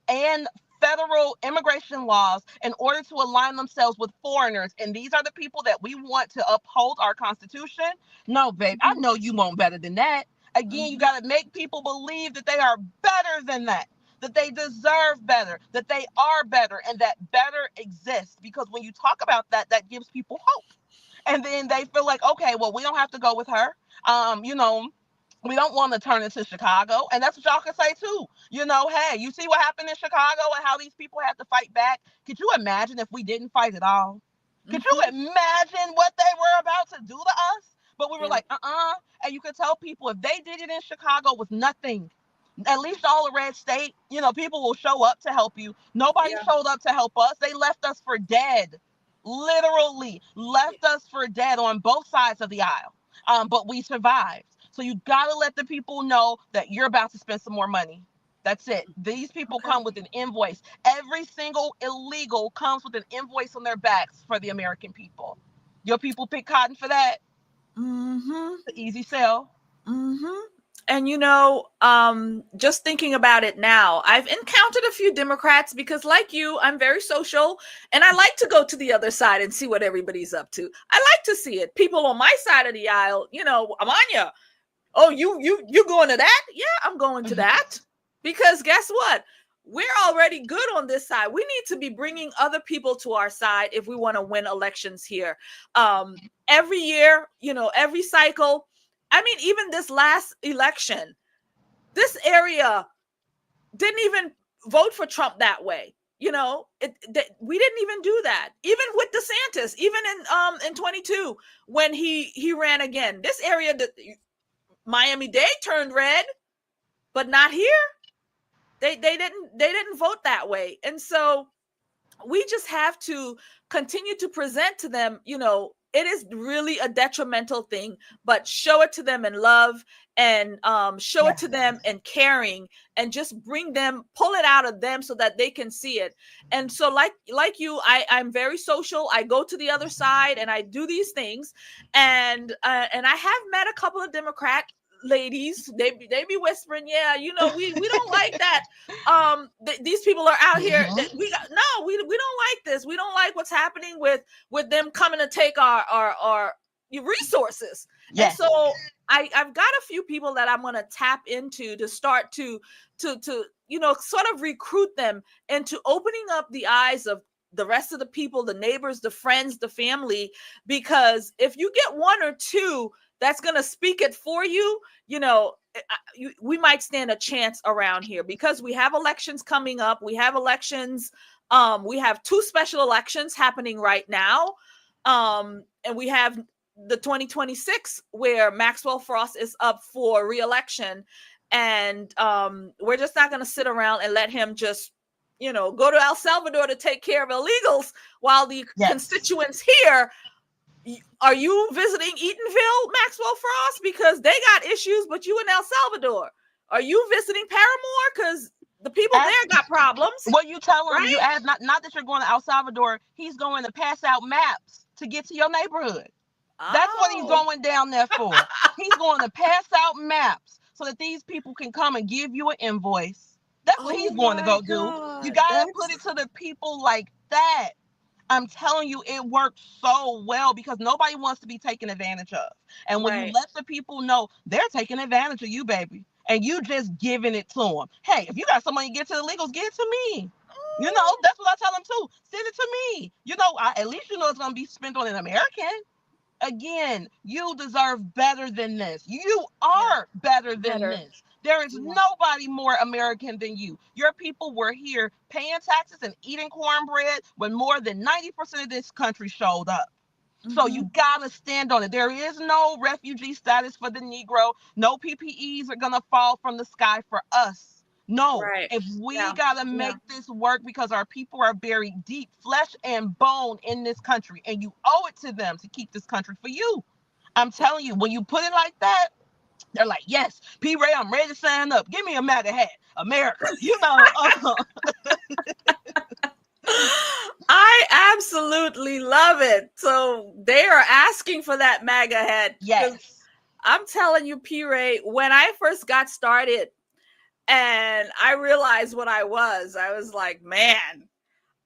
and federal immigration laws in order to align themselves with foreigners. And these are the people that we want to uphold our Constitution. No, babe, I know you want better than that. Again, you got to make people believe that they are better than that. That they deserve better, that they are better, and that better exists. Because when you talk about that, that gives people hope. And then they feel like, okay, well, we don't have to go with her. We don't want to turn into Chicago. And that's what y'all can say too. Hey, you see what happened in Chicago and how these people had to fight back? Could you imagine if we didn't fight at all? Could you imagine what they were about to do to us? But we were like, And you could tell people if they did it in Chicago with nothing, at least all of red state, people will show up to help you. Nobody showed up to help us. They left us for dead, literally left us for dead on both sides of the aisle. But we survived. So you got to let the people know that you're about to spend some more money. That's it. These people come with an invoice. Every single illegal comes with an invoice on their backs for the American people. Your people pick cotton for that. It's an easy sell. And, just thinking about it now, I've encountered a few Democrats because, like you, I'm very social and I like to go to the other side and see what everybody's up to. I like to see it. People on my side of the aisle, Amania, oh, you going to that? Yeah, I'm going to that. Because guess what? We're already good on this side. We need to be bringing other people to our side if we want to win elections here. Every year, every cycle. I mean, even this last election, this area didn't even vote for Trump that way. We didn't even do that. Even with DeSantis, even in 22 when he ran again, this area, Miami-Dade turned red, but not here. They didn't vote that way, and so we just have to continue to present to them, it is really a detrimental thing, but show it to them in love and show it to them in caring, and just pull it out of them so that they can see it. And so like you, I'm very social. I go to the other side and I do these things, and I have met a couple of Democrat ladies. They be whispering, we don't like that. These people are out here. We don't like this. We don't like what's happening with them coming to take our resources. Yes. And so I've got a few people that I'm going to tap into to start to sort of recruit them into opening up the eyes of the rest of the people, the neighbors, the friends, the family, because if you get one or two that's going to speak it for you, we might stand a chance around here, because we have elections coming up. We have elections. We have 2 special elections happening right now. And we have the 2026 where Maxwell Frost is up for re-election. And we're just not going to sit around and let him just, go to El Salvador to take care of illegals while the constituents here. Are you visiting Eatonville, Maxwell Frost? Because they got issues, but you in El Salvador. Are you visiting Paramore? Because the people there got problems. Well, you tell him, right? You ask, not that you're going to El Salvador. He's going to pass out maps to get to your neighborhood. That's what he's going down there for. He's going to pass out maps so that these people can come and give you an invoice. That's what he's going to go do. You got to put it to the people like that. I'm telling you, it works so well because nobody wants to be taken advantage of. And when you let the people know, they're taking advantage of you, baby, and you just giving it to them. Hey, if you got some money to get to the illegals, get it to me. That's what I tell them too. Send it to me. At least it's going to be spent on an American. Again, you deserve better than this. You are better than this. There is nobody more American than you. Your people were here paying taxes and eating cornbread when more than 90% of this country showed up. Mm-hmm. So you got to stand on it. There is no refugee status for the Negro. No PPEs are going to fall from the sky for us. No, if we got to make this work, because our people are buried deep, flesh and bone in this country, and you owe it to them to keep this country for you. I'm telling you, when you put it like that, they're like, yes, P-Rea, I'm ready to sign up. Give me a MAGA hat, America. I absolutely love it. So they are asking for that MAGA hat. Yes. I'm telling you, P-Rea, when I first got started and I realized what I was like, man,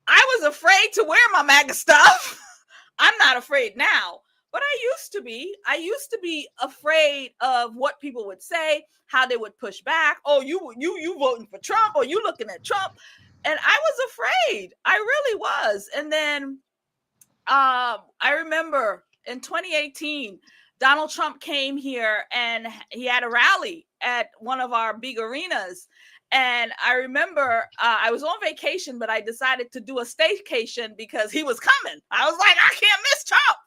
I was afraid to wear my MAGA stuff. I'm not afraid now. But I used to be. I used to be afraid of what people would say, how they would push back. Oh, you voting for Trump, or you looking at Trump. And I was afraid. I really was. And then I remember in 2018, Donald Trump came here and he had a rally at one of our big arenas. And I remember I was on vacation, but I decided to do a staycation because he was coming. I was like, I can't miss Trump.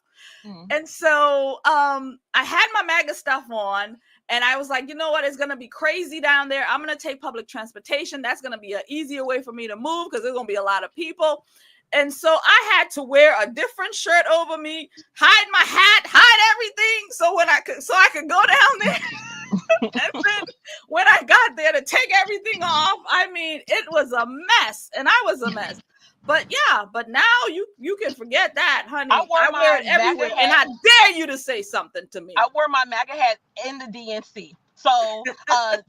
And so I had my MAGA stuff on, and I was like, you know what? It's going to be crazy down there. I'm going to take public transportation. That's going to be an easier way for me to move because there's going to be a lot of people. And so I had to wear a different shirt over me, hide my hat, hide everything. So I could go down there. And then when I got there to take everything off, I mean, it was a mess, and I was a mess. But now you can forget that, honey. I wear it everywhere, and I dare you to say something to me. I wore my MAGA hat in the DNC. So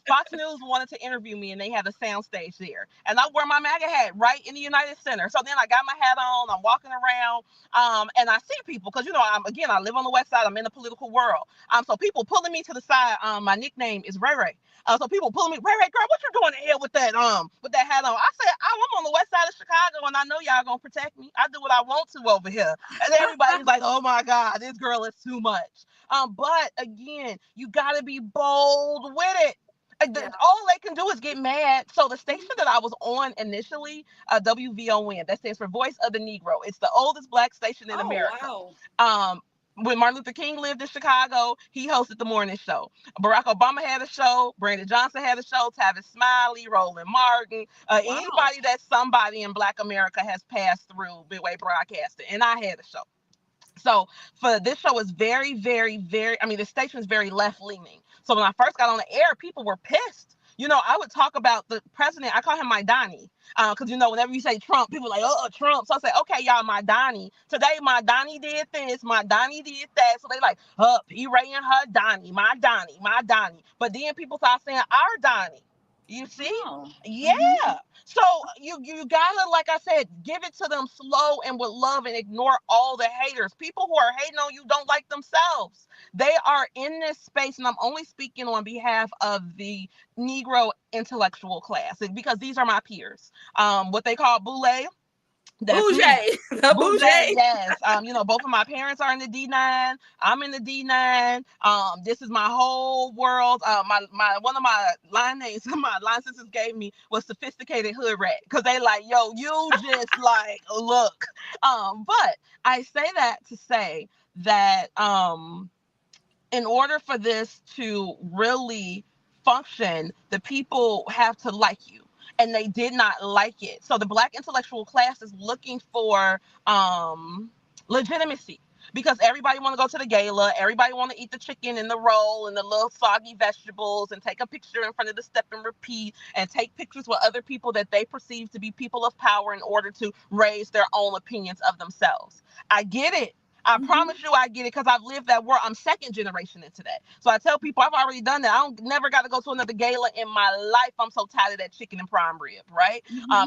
Fox News wanted to interview me, and they had a sound stage there. And I wear my MAGA hat right in the United Center. So then I got my hat on, I'm walking around, and I see people, because, I live on the West Side, I'm in the political world. So people pulling me to the side. My nickname is Ray. So people pulling me, Ray, girl, what you doing here with that hat on? I said, I'm on the West Side of Chicago, and I know y'all gonna protect me. I do what I want to over here. And everybody's like, oh my God, this girl is too much. But again, you gotta be bold with it. All they can do is get mad. So the station that I was on initially, WVON, that stands for Voice of the Negro. It's the oldest Black station in America. Wow. When Martin Luther King lived in Chicago, he hosted the morning show. Barack Obama had a show. Brandon Johnson had a show. Tavis Smiley, Roland Martin, anybody that's somebody in Black America has passed through Midway Broadcasting, and I had a show. So for this show is very, very, very, the station is very left leaning. So when I first got on the air, people were pissed. I would talk about the president. I call him my Donnie. Because, whenever you say Trump, people are like, oh, Trump. So I say, okay, y'all, my Donnie. Today, my Donnie did this. My Donnie did that. So they like, P-Rea and her Donnie. My Donnie. My Donnie. But then people start saying our Donnie. You see? Oh. Yeah. Mm-hmm. So you gotta, like I said, give it to them slow and with love, and ignore all the haters. People who are hating on you don't like themselves. They are in this space, and I'm only speaking on behalf of the Negro intellectual class, because these are my peers. What they call boule. Bougie. Yes. Both of my parents are in the D9. I'm in the D9. This is my whole world. One of my line names my line sisters gave me was Sophisticated Hood Rat, because they like, yo, you just like look. But I say that to say that in order for this to really function, the people have to like you. And they did not like it. So the Black intellectual class is looking for legitimacy, because everybody want to go to the gala. Everybody want to eat the chicken and the roll and the little soggy vegetables, and take a picture in front of the step and repeat, and take pictures with other people that they perceive to be people of power in order to raise their own opinions of themselves. I get it. I promise you I get it, because I've lived that world. I'm second generation into that. So I tell people I've already done that. I don't never got to go to another gala in my life. I'm so tired of that chicken and prime rib, right? I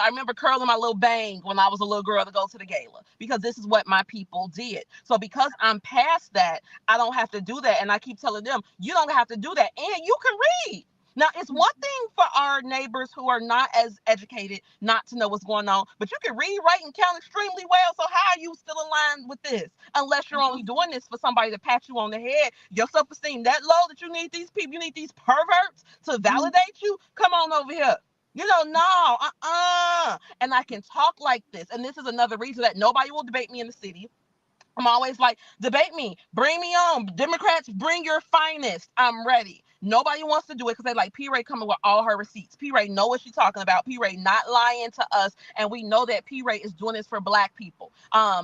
remember curling my little bang when I was a little girl to go to the gala, because this is what my people did. So because I'm past that, I don't have to do that. And I keep telling them, you don't have to do that. And you can read. Now, it's one thing for our neighbors who are not as educated not to know what's going on, but you can read, write, and count extremely well. So how are you still aligned with this? Unless you're only doing this for somebody to pat you on the head. Your self-esteem that low that you need these people, you need these perverts to validate you? Come on over here. No, And I can talk like this. And this is another reason that nobody will debate me in the city. I'm always like, debate me, bring me on. Democrats, bring your finest. I'm ready. Nobody wants to do it because they like P-Rea coming with all her receipts. P-Rea know what she's talking about. P-Rea not lying to us. And we know that P-Rea is doing this for Black people.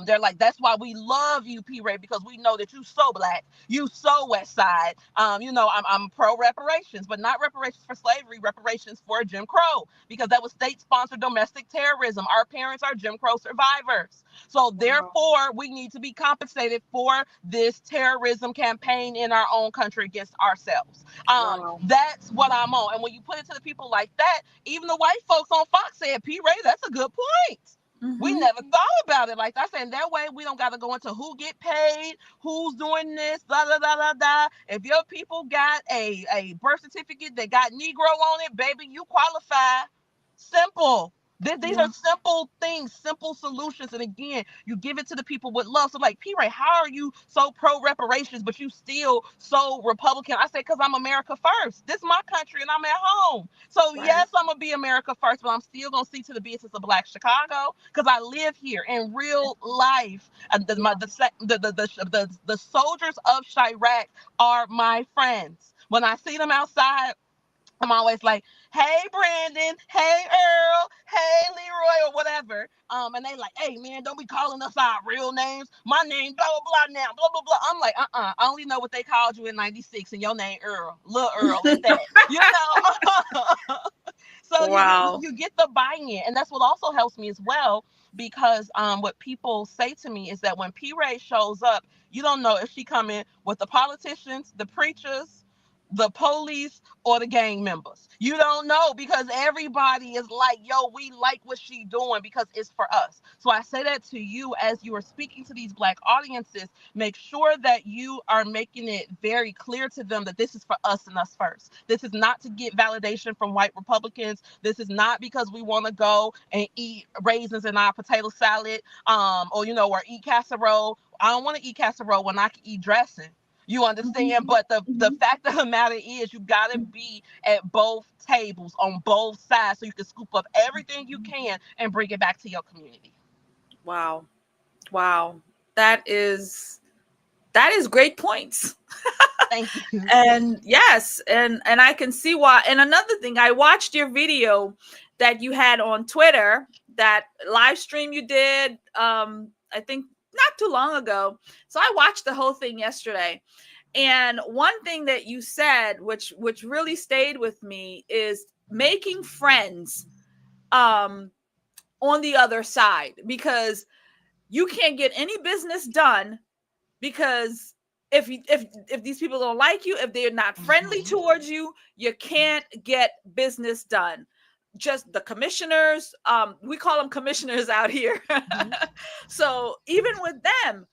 They're like, that's why we love you, P-Rea, because we know that you so Black, you so West Side. I'm pro reparations, but not reparations for slavery, reparations for Jim Crow, because that was state-sponsored domestic terrorism. Our parents are Jim Crow survivors. So therefore, we need to be compensated for this terrorism campaign in our own country against ourselves. That's what I'm on. And when you put it to the people like that, even the white folks on Fox said, P-Rea, that's a good point. We never thought about it like that. And that way we don't got to go into who get paid, who's doing this, blah, blah, blah, blah, blah. If your people got a birth certificate that got Negro on it, baby, you qualify. Simple. These are simple things, simple solutions. And again, you give it to the people with love. So like, P-Rea, how are you so pro reparations, but you still so Republican? I say, because I'm America first. This is my country and I'm at home. So yes, I'm going to be America first, but I'm still going to see to the business of Black Chicago, because I live here in real life. The soldiers of Chirac are my friends. When I see them outside, I'm always like, hey, Brandon, hey, Earl, hey, Leroy, or whatever. And they like, hey, man, don't be calling us our real names. My name, blah, blah, blah, now, blah, blah, blah. I'm like, I only know what they called you in 96, and your name, Earl. Lil Earl is that, So you get the buy-in. And that's what also helps me as well, because what people say to me is that when P-Rea shows up, you don't know if she coming with the politicians, the preachers, the police or the gang members. You don't know, because everybody is like, yo, we like what she's doing because it's for us. So I say that to you as you are speaking to these Black audiences. Make sure that you are making it very clear to them that this is for us and us first. This is not to get validation from white Republicans. This is not because we want to go and eat raisins in our potato salad, or eat casserole. I don't want to eat casserole when I can eat dressing. You understand? But the fact of the matter is, you got to be at both tables on both sides so you can scoop up everything you can and bring it back to your community. Wow. That is great points. Thank you. And yes, and I can see why. And another thing, I watched your video that you had on Twitter, that live stream you did, I think not too long ago. So I watched the whole thing yesterday. And one thing that you said, which really stayed with me, is making friends on the other side, because you can't get any business done, because if these people don't like you, if they're not friendly towards you, you can't get business done. Just the commissioners, we call them commissioners out here. So even with them,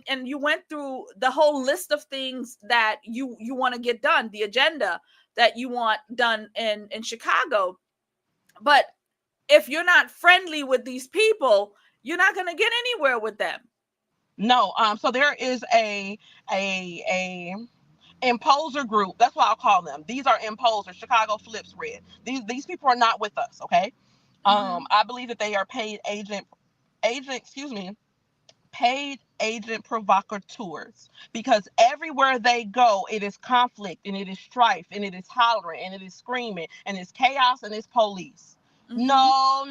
and you went through the whole list of things that you want to get done, the agenda that you want done in Chicago. But if you're not friendly with these people, you're not going to get anywhere with them. No. So there is a imposer group. That's what I'll call them. These are imposers. Chicago Flips Red. These people are not with us. Okay. I believe that they are paid agent provocateurs, because everywhere they go, it is conflict and it is strife and it is hollering and it is screaming and it's chaos and it's police. No.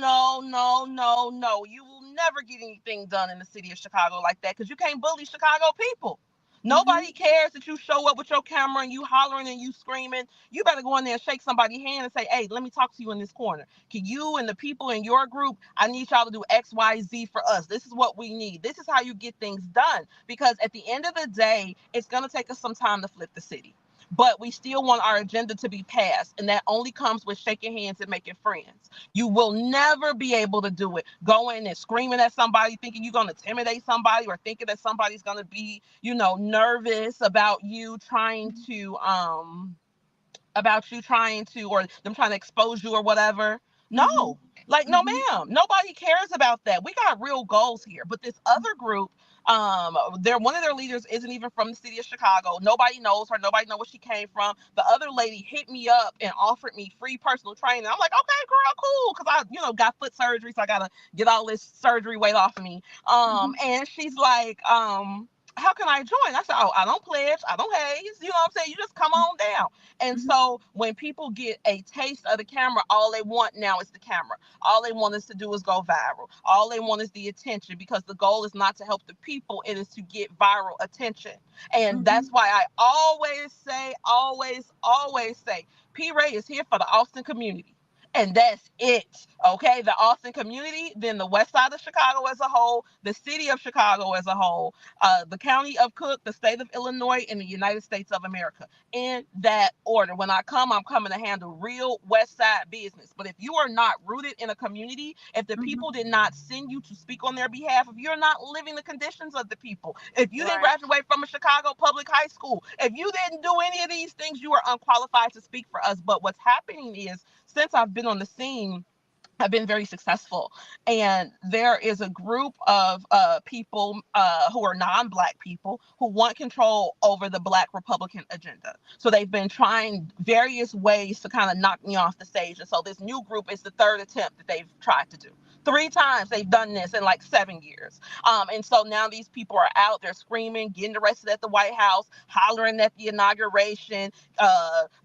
You will never get anything done in the city of Chicago like that, because you can't bully Chicago people. Nobody cares that you show up with your camera and you hollering and you screaming. You better go in there and shake somebody's hand and say, hey, let me talk to you in this corner. Can you and the people in your group, I need y'all to do X, Y, Z for us. This is what we need. This is how you get things done. Because at the end of the day, it's going to take us some time to flip the city. But we still want our agenda to be passed. And that only comes with shaking hands and making friends. You will never be able to do it going and screaming at somebody, thinking you're going to intimidate somebody, or thinking that somebody's going to be, nervous about you trying to, or them trying to expose you or whatever. No, no, ma'am. Nobody cares about that. We got real goals here. But this other group, one of their leaders isn't even from the city of Chicago. Nobody knows her. Nobody knows where she came from. The other lady hit me up and offered me free personal training. I'm like, okay, girl, cool. Cause I, got foot surgery. So I got to get all this surgery weight off of me. And she's like, how can I join? I said, oh, I don't pledge. I don't haze. You know what I'm saying? You just come on down. And so when people get a taste of the camera, all they want now is the camera. All they want us to do is go viral. All they want is the attention, because the goal is not to help the people. It is to get viral attention. And that's why I always say, P-Rea is here for the Austin community. And that's it. Okay. The Austin community, then the west side of Chicago as a whole, the city of Chicago as a whole, the county of Cook, the state of Illinois, and the United States of America. In that order. When I come, I'm coming to handle real west side business. But if you are not rooted in a community, if the people did not send you to speak on their behalf, if you're not living the conditions of the people, if you didn't graduate from a Chicago public high school, if you didn't do any of these things, you are unqualified to speak for us. But what's happening is, since I've been on the scene, I've been very successful. And there is a group of people who are non-Black people who want control over the Black Republican agenda. So they've been trying various ways to kind of knock me off the stage. And so this new group is the third attempt that they've tried to do. 3 times they've done this in like 7 years. And so now these people are out there screaming, getting arrested at the White House, hollering at the inauguration,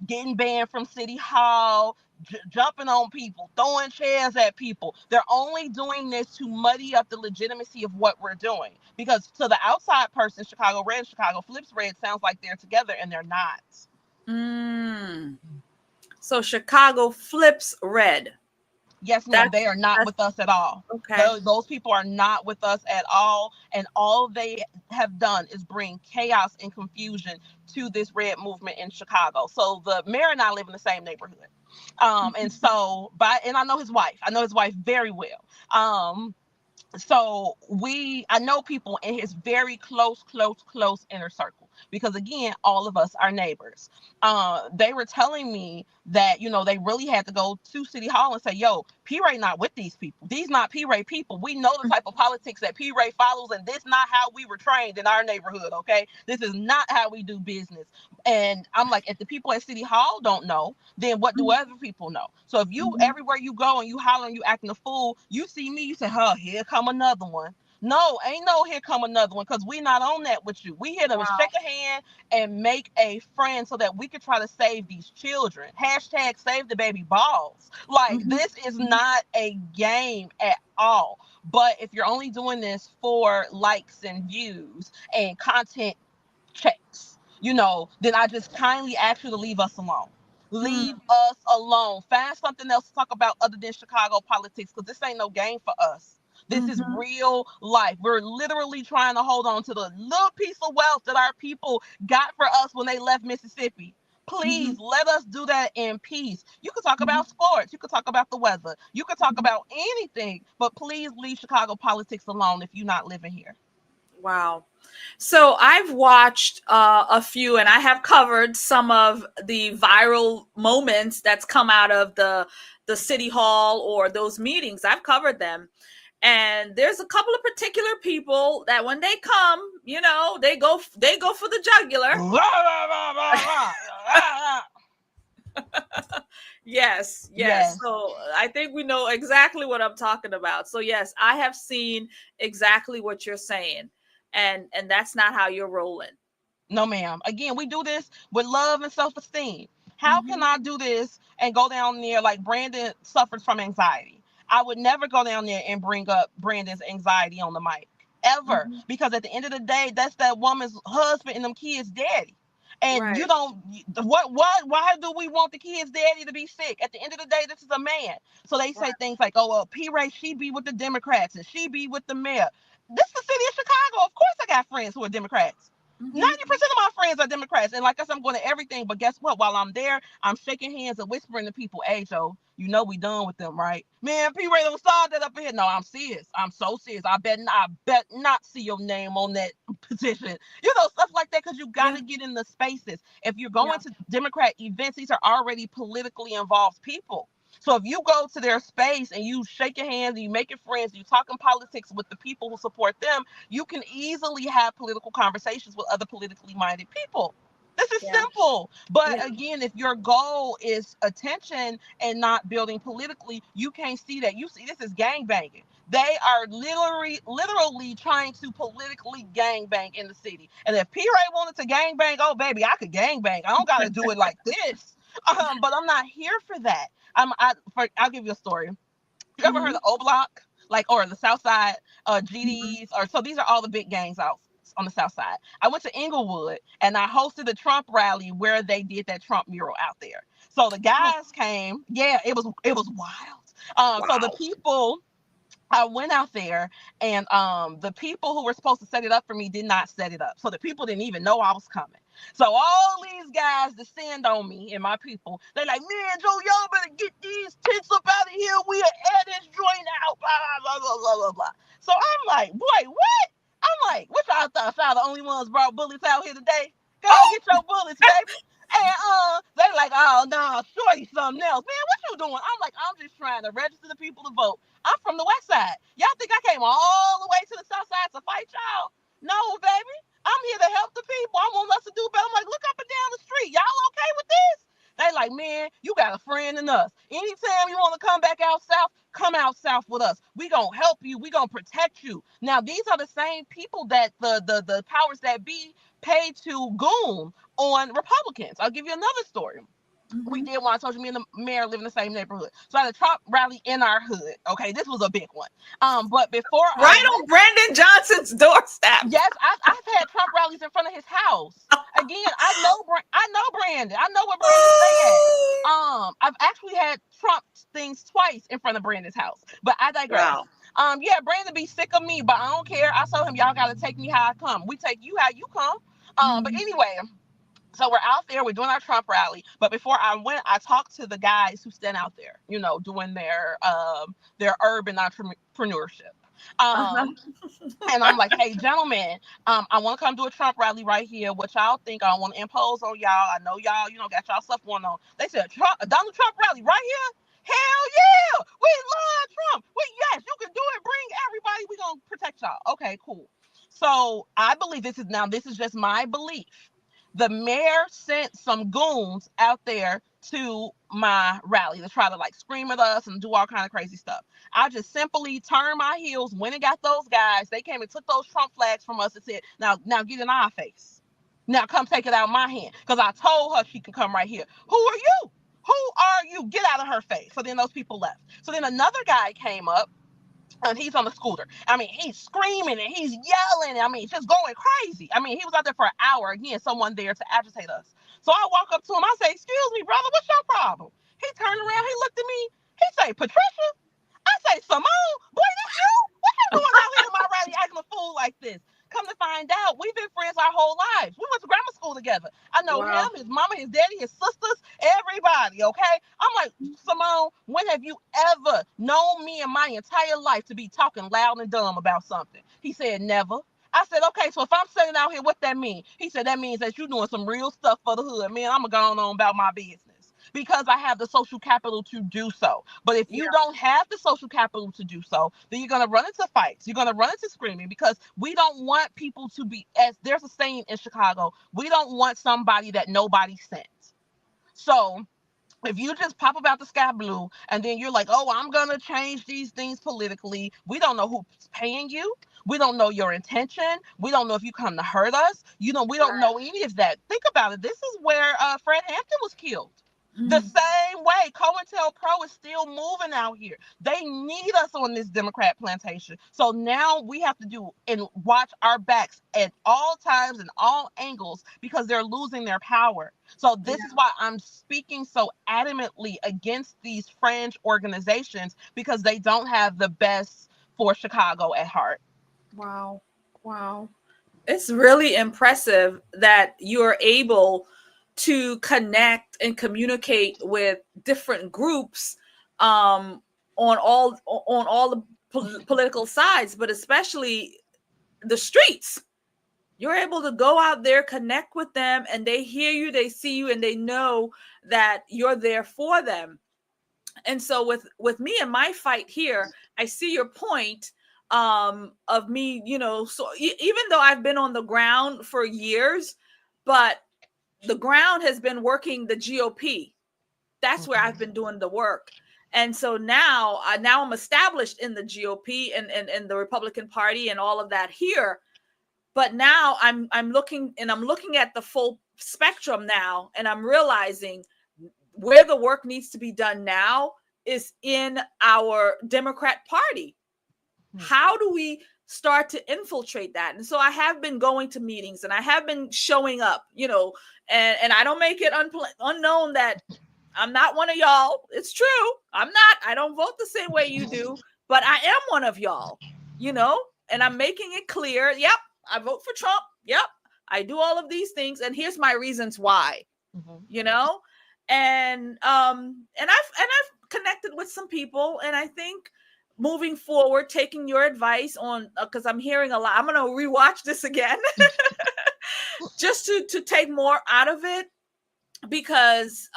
getting banned from City Hall, jumping on people, throwing chairs at people. They're only doing this to muddy up the legitimacy of what we're doing. Because to the outside person, Chicago Red, Chicago Flips Red sounds like they're together, and they're not. So Chicago Flips Red. Yes, ma'am. They are not with us at all. Okay. Those people are not with us at all. And all they have done is bring chaos and confusion to this red movement in Chicago. So the mayor and I live in the same neighborhood. And so and I know his wife. I know his wife very well. So I know people in his very close inner circle, because again, all of us are neighbors. They were telling me that, they really had to go to City Hall and say, yo, P-Rea not with these people. These not P-Rea people. We know the type of politics that P-Rea follows, and this not how we were trained in our neighborhood, okay? This is not how we do business. And I'm like, if the people at City Hall don't know, then what do other people know? So if you, everywhere you go and you holler and you acting a fool, you see me, you say, oh, here come another one. No, ain't no here come another one, because we not on that with you. We here to shake a hand and make a friend so that we can try to save these children. Hashtag save the baby balls. Like, this is not a game at all. But if you're only doing this for likes and views and content checks, then I just kindly ask you to leave us alone. Leave us alone. Find something else to talk about other than Chicago politics, because this ain't no game for us. This is real life. We're literally trying to hold on to the little piece of wealth that our people got for us when they left Mississippi. Please let us do that in peace. You can talk about sports. You can talk about the weather. You can talk about anything, but please leave Chicago politics alone if you're not living here. Wow. So I've watched a few, and I have covered some of the viral moments that's come out of the City Hall or those meetings. I've covered them. And there's a couple of particular people that when they come, they go for the jugular. Yes. So I think we know exactly what I'm talking about. So yes, I have seen exactly what you're saying. And that's not how you're rolling. No, ma'am. Again, we do this with love and self-esteem. How can I do this and go down there like Brandon suffers from anxiety? I would never go down there and bring up Brandon's anxiety on the mic, ever. Because at the end of the day, that's that woman's husband and them kids' daddy. And you don't, why do we want the kids' daddy to be sick? At the end of the day, this is a man. So they say things like, oh, well, P-Rea, she be with the Democrats and she be with the mayor. This is the city of Chicago. Of course I got friends who are Democrats. 90% of my friends are Democrats. And like I said, I'm going to everything. But guess what? While I'm there, I'm shaking hands and whispering to people, hey, Joe, we done with them, right? Man, P-Rea don't start that up here. No, I'm serious. I'm so serious. I bet not see your name on that petition. Stuff like that, because you got to get in the spaces. If you're going to Democrat events, these are already politically involved people. So if you go to their space and you shake your hands and you make your friends, you talking politics with the people who support them, you can easily have political conversations with other politically minded people. This is simple. But again, if your goal is attention and not building politically, you can't see that. You see, this is gangbanging. They are literally trying to politically gangbang in the city. And if P-Rea wanted to gangbang, oh baby, I could gangbang. I don't got to do it like this. But I'm not here for that. I'll give you a story. You ever heard of O Block, or the South Side, GDs, or so these are all the big gangs out on the South Side. I went to Inglewood and I hosted the Trump rally where they did that Trump mural out there. So the guys came. Yeah, it was wild. So the people. I went out there and the people who were supposed to set it up for me did not set it up. So the people didn't even know I was coming. So all these guys descend on me and my people. They're like, man, Joe, y'all better get these tents up out of here. We are at this joint out, blah, blah, blah, blah, blah, blah. So I'm like, boy, what? I'm like, what y'all thought? Y'all the only ones brought bullets out here today? Go get your bullets, baby. And they're like, oh, no, shorty something else. Man, what you doing? I'm like, I'm just trying to register the people to vote. I'm from the West Side. Y'all think I came all the way to the South Side to fight y'all? No, baby. I'm here to help the people. I want us to do better. I'm like, look up and down the street. Y'all okay with this? They like, man, you got a friend in us. Anytime you want to come back out south, come out south with us. We gonna help you. We gonna protect you. Now, these are the same people that the powers that be pay to goon on Republicans. I'll give you another story. We did one. I told you, me and the mayor live in the same neighborhood. So I had a Trump rally in our hood. Okay, this was a big one. But before on Brandon Johnson's doorstep. Yes, I've had Trump rallies in front of his house. Again, I know Brandon. I know where Brandon stay at. I've actually had Trump things twice in front of Brandon's house. But I digress. Wow. Yeah, Brandon be sick of me, but I don't care. I told him, y'all got to take me how I come. We take you how you come. But anyway, so we're out there, we're doing our Trump rally. But before I went, I talked to the guys who stand out there, you know, doing their urban entrepreneurship. And I'm like, hey, gentlemen, I want to come do a Trump rally right here. What y'all think? I don't want to impose on y'all. I know y'all, you know, got y'all stuff going on. They said, a Donald Trump rally right here? Hell yeah! We love Trump. Yes, you can do it. Bring everybody. We're going to protect y'all. Okay, cool. So I believe this is just my belief. The mayor sent some goons out there to my rally to try to like scream at us and do all kind of crazy stuff. I just simply turned my heels, went and got those guys. They came and took those Trump flags from us and said, now get in our face. Now come take it out of my hand. Because I told her she can come right here. Who are you? Who are you? Get out of her face. So then those people left. So then another guy came up. And he's on the scooter. I mean, he's screaming and he's yelling. I mean, just going crazy. I mean, he was out there for an hour. Again, someone there to agitate us. So I walk up to him. I say, excuse me, brother, what's your problem? He turned around. He looked at me. He say, Patricia? I say, Simone? Boy, that's you? What you doing out here in my rally acting a fool like this? Come to find out, we've been friends our whole lives. We went to grammar school together. I know him, his mama, his daddy, his sisters, everybody, okay? I'm like, Simone, when have you ever known me in my entire life to be talking loud and dumb about something? He said, never. I said, okay, so if I'm sitting out here, what that mean? He said, that means that you're doing some real stuff for the hood. Man, I'm going on about my business. Because I have the social capital to do so. But if you don't have the social capital to do so, then you're going to run into fights. You're going to run into screaming because we don't want people to be, as there's a saying in Chicago, we don't want somebody that nobody sent. So if you just pop up out the sky blue and then you're like, oh, I'm going to change these things politically, we don't know who's paying you. We don't know your intention. We don't know if you come to hurt us. You know, we don't know any of that. Think about it. This is where Fred Hampton was killed. The same way COINTELPRO is still moving out here. They need us on this Democrat plantation. So now we have to do and watch our backs at all times and all angles because they're losing their power. So this is why I'm speaking so adamantly against these fringe organizations because they don't have the best for Chicago at heart. Wow. Wow. It's really impressive that you're able to connect and communicate with different groups on all the political sides, but especially the streets. You're able to go out there, connect with them, and they hear you, they see you, and they know that you're there for them. And so with me and my fight here, I see your point of me, you know, so even though I've been on the ground for years, but the ground has been working the GOP. That's where I've been doing the work. And so now I'm established in the GOP and the Republican Party and all of that here. But now I'm looking at the full spectrum now, and I'm realizing where the work needs to be done now is in our Democrat Party. How do we start to infiltrate that? And so I have been going to meetings and I have been showing up, you know, and I don't make it unknown that I'm not one of y'all. It's true. I don't vote the same way you do, but I am one of y'all, you know, and I'm making it clear. Yep. I vote for Trump. Yep. I do all of these things. And here's my reasons why, you know, and I've connected with some people, and I think moving forward, taking your advice on, because I'm hearing a lot. I'm going to rewatch this again just to take more out of it, because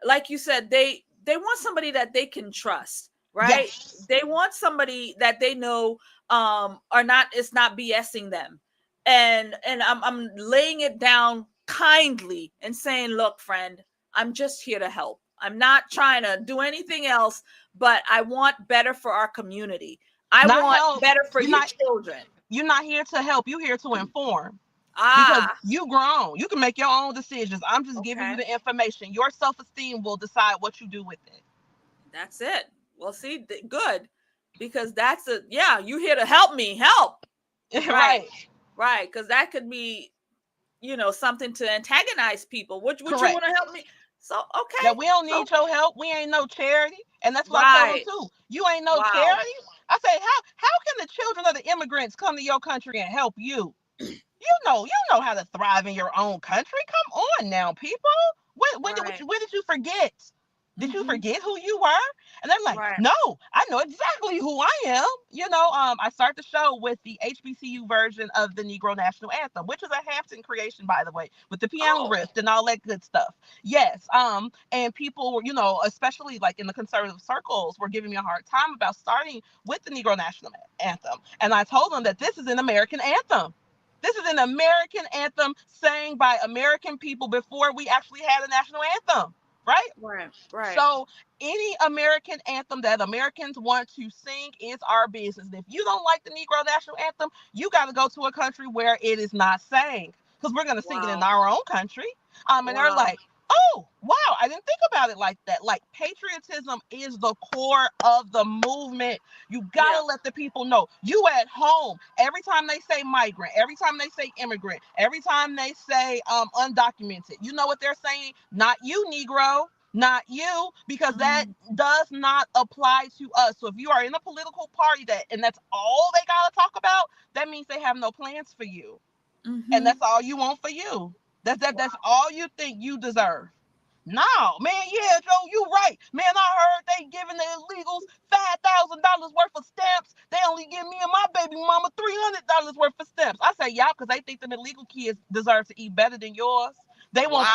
like you said, they want somebody that they can trust, right? Yes. They want somebody that they know it's not BSing them. And I'm laying it down kindly and saying, look, friend, I'm just here to help. I'm not trying to do anything else, but I want better for our community. I want better for your children. You're not here to help. You're here to inform. Because you grown. You can make your own decisions. I'm just giving you the information. Your self-esteem will decide what you do with it. That's it. Well, see, good. Because you're here to help me. Help. Right. Right. Because that could be, you know, something to antagonize people. Would you want to help me? So, okay. Yeah, we don't need your help. We ain't no charity. And that's what I told them too. You ain't no charity. I say, how can the children of the immigrants come to your country and help you? You know how to thrive in your own country. Come on now, people. When did you forget? Did you forget who you were? And they're like, no, I know exactly who I am. I start the show with the HBCU version of the Negro National Anthem, which is a Hampton creation, by the way, with the piano riff and all that good stuff. Yes. And people were, especially like in the conservative circles, were giving me a hard time about starting with the Negro National Anthem. And I told them that this is an American anthem. This is an American anthem sang by American people before we actually had a national anthem. Right. So any American anthem that Americans want to sing is our business. And if you don't like the Negro National Anthem, you got to go to a country where it is not sang, because we're going to sing it in our own country. And they're like, oh, wow, I didn't think about it like that. Like, patriotism is the core of the movement. You got to let the people know. You at home, every time they say migrant, every time they say immigrant, every time they say undocumented, you know what they're saying? Not you, Negro. Not you, because that does not apply to us. So if you are in a political party and that's all they got to talk about, that means they have no plans for you. And that's all you want for you. That's all you think you deserve. No, man, yeah, Joe, you right. Man, I heard they giving the illegals $5,000 worth of stamps. They only give me and my baby mama $300 worth of stamps. I say, y'all, because they think the illegal kids deserve to eat better than yours. They want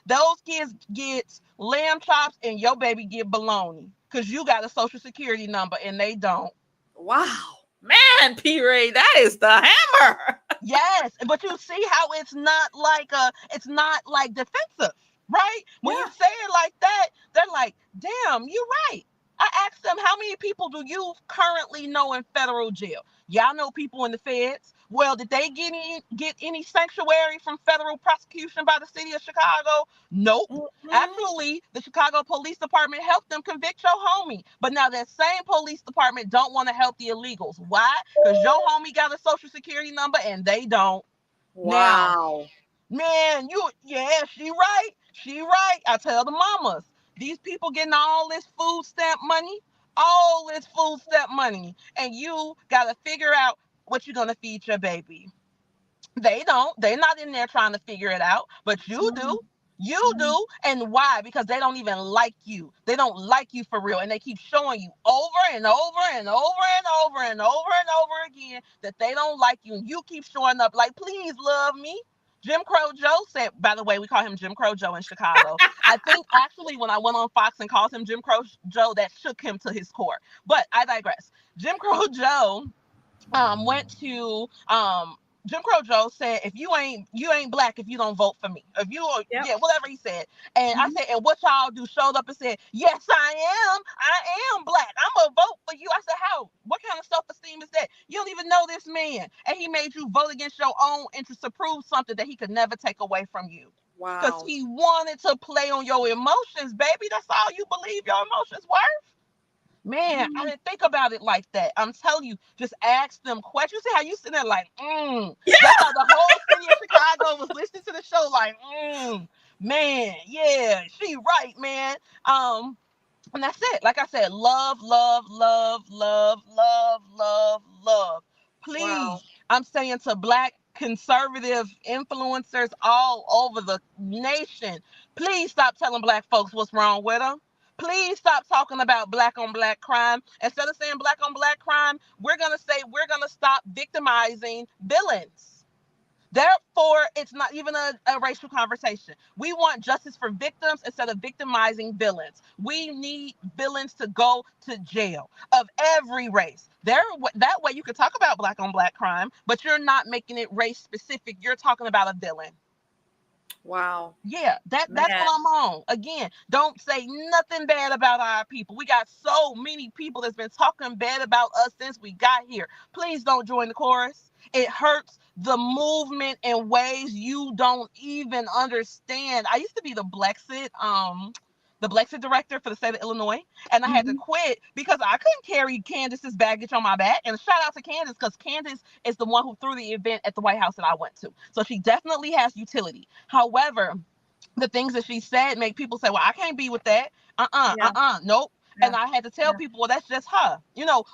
those kids get lamb chops and your baby get bologna because you got a social security number and they don't. Wow. Man, P-Rea, that is the hammer. Yes, but you see how it's not like defensive, right? When you say it like that, they're like, damn, you're right. I asked them, how many people do you currently know in federal jail? Y'all know people in the feds. Well, did they get any sanctuary from federal prosecution by the city of Chicago? Nope. Actually, the Chicago Police Department helped them convict your homie. But now that same police department don't want to help the illegals. Why? Because your homie got a social security number and they don't. Wow. Now, man, she right. She right. I tell the mamas, these people getting all this food stamp money, and you got to figure out what you're going to feed your baby. They don't. They're not in there trying to figure it out, but you do. You do. And why? Because they don't even like you. They don't like you for real. And they keep showing you over and over and over and over and over and over again that they don't like you. And you keep showing up like, please love me. Jim Crow Joe said, by the way, we call him Jim Crow Joe in Chicago. I think actually when I went on Fox and called him Jim Crow Joe, that shook him to his core. But I digress. Jim Crow Joe went to Jim Crow Joe said, if you ain't black if you don't vote for me. If you whatever he said. And I said, and what y'all do? Showed up and said, yes, I am black. I'm gonna vote for you. I said, how? What kind of self-esteem is that? You don't even know this man. And he made you vote against your own interest to prove something that he could never take away from you. Wow. Because he wanted to play on your emotions, baby. That's all you believe your emotions worth. Man, I didn't think about it like that. I'm telling you, just ask them questions. You see how you sitting there like, That's how the whole city of Chicago was listening to the show like, man, yeah, she right, man. And that's it. Like I said, love, love, love, love, love, love, love. Please, I'm saying to black conservative influencers all over the nation, please stop telling black folks what's wrong with them. Please stop talking about black on black crime. Instead of saying black on black crime, we're going to stop victimizing villains. Therefore, it's not even a racial conversation. We want justice for victims instead of victimizing villains. We need villains to go to jail of every race. That way you can talk about black on black crime, but you're not making it race specific. You're talking about a villain. Wow. Yeah, that's what I'm on. Again, don't say nothing bad about our people. We got so many people that's been talking bad about us since we got here. Please don't join the chorus. It hurts the movement in ways you don't even understand. I used to be the Blexit director for the state of Illinois, and I had to quit because I couldn't carry Candace's baggage on my back. And shout out to Candace, because Candace is the one who threw the event at the White House that I went to. So she definitely has utility. However, the things that she said make people say, well, I can't be with that. Nope. And I had to tell people, well, that's just her.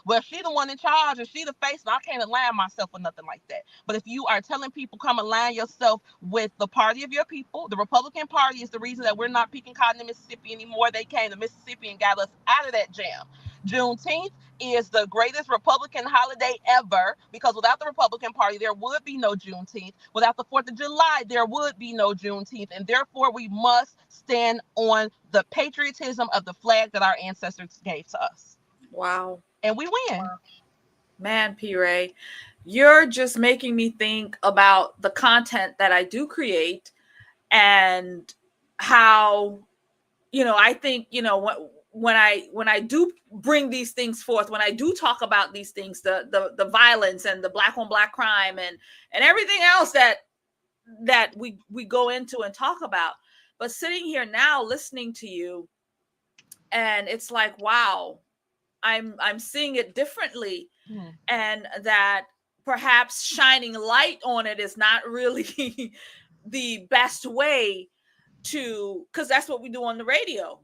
Well, she the one in charge and she the face, and I can't align myself with nothing like that. But if you are telling people, come align yourself with the party of your people, the Republican Party is the reason that we're not picking cotton in Mississippi anymore. They came to Mississippi and got us out of that jam. Juneteenth is the greatest Republican holiday ever, because without the Republican Party, there would be no Juneteenth. Without the 4th of July, there would be no Juneteenth. And therefore, we must stand on the patriotism of the flag that our ancestors gave to us. Wow. And we win. Wow. Man, P-Rea, you're just making me think about the content that I do create and how, I think, when I do bring these things forth, when I do talk about these things, the violence and the black on black crime and everything else that we go into and talk about, but sitting here now listening to you, and it's like, wow, I'm seeing it differently. And that perhaps shining light on it is not really the best way to, because that's what we do on the radio.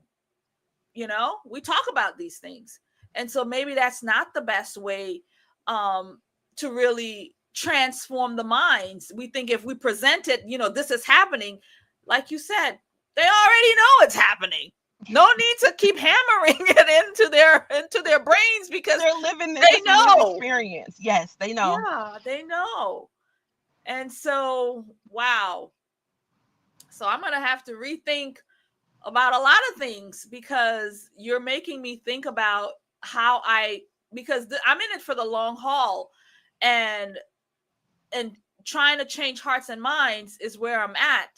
We talk about these things. And so maybe that's not the best way to really transform the minds. We think if we present it, this is happening, like you said, they already know it's happening. No need to keep hammering it into their brains, because they're living this experience. Yes, they know. Yeah, they know. And so, wow. So I'm going to have to rethink about a lot of things, because you're making me think about how because I'm in it for the long haul, and trying to change hearts and minds is where I'm at.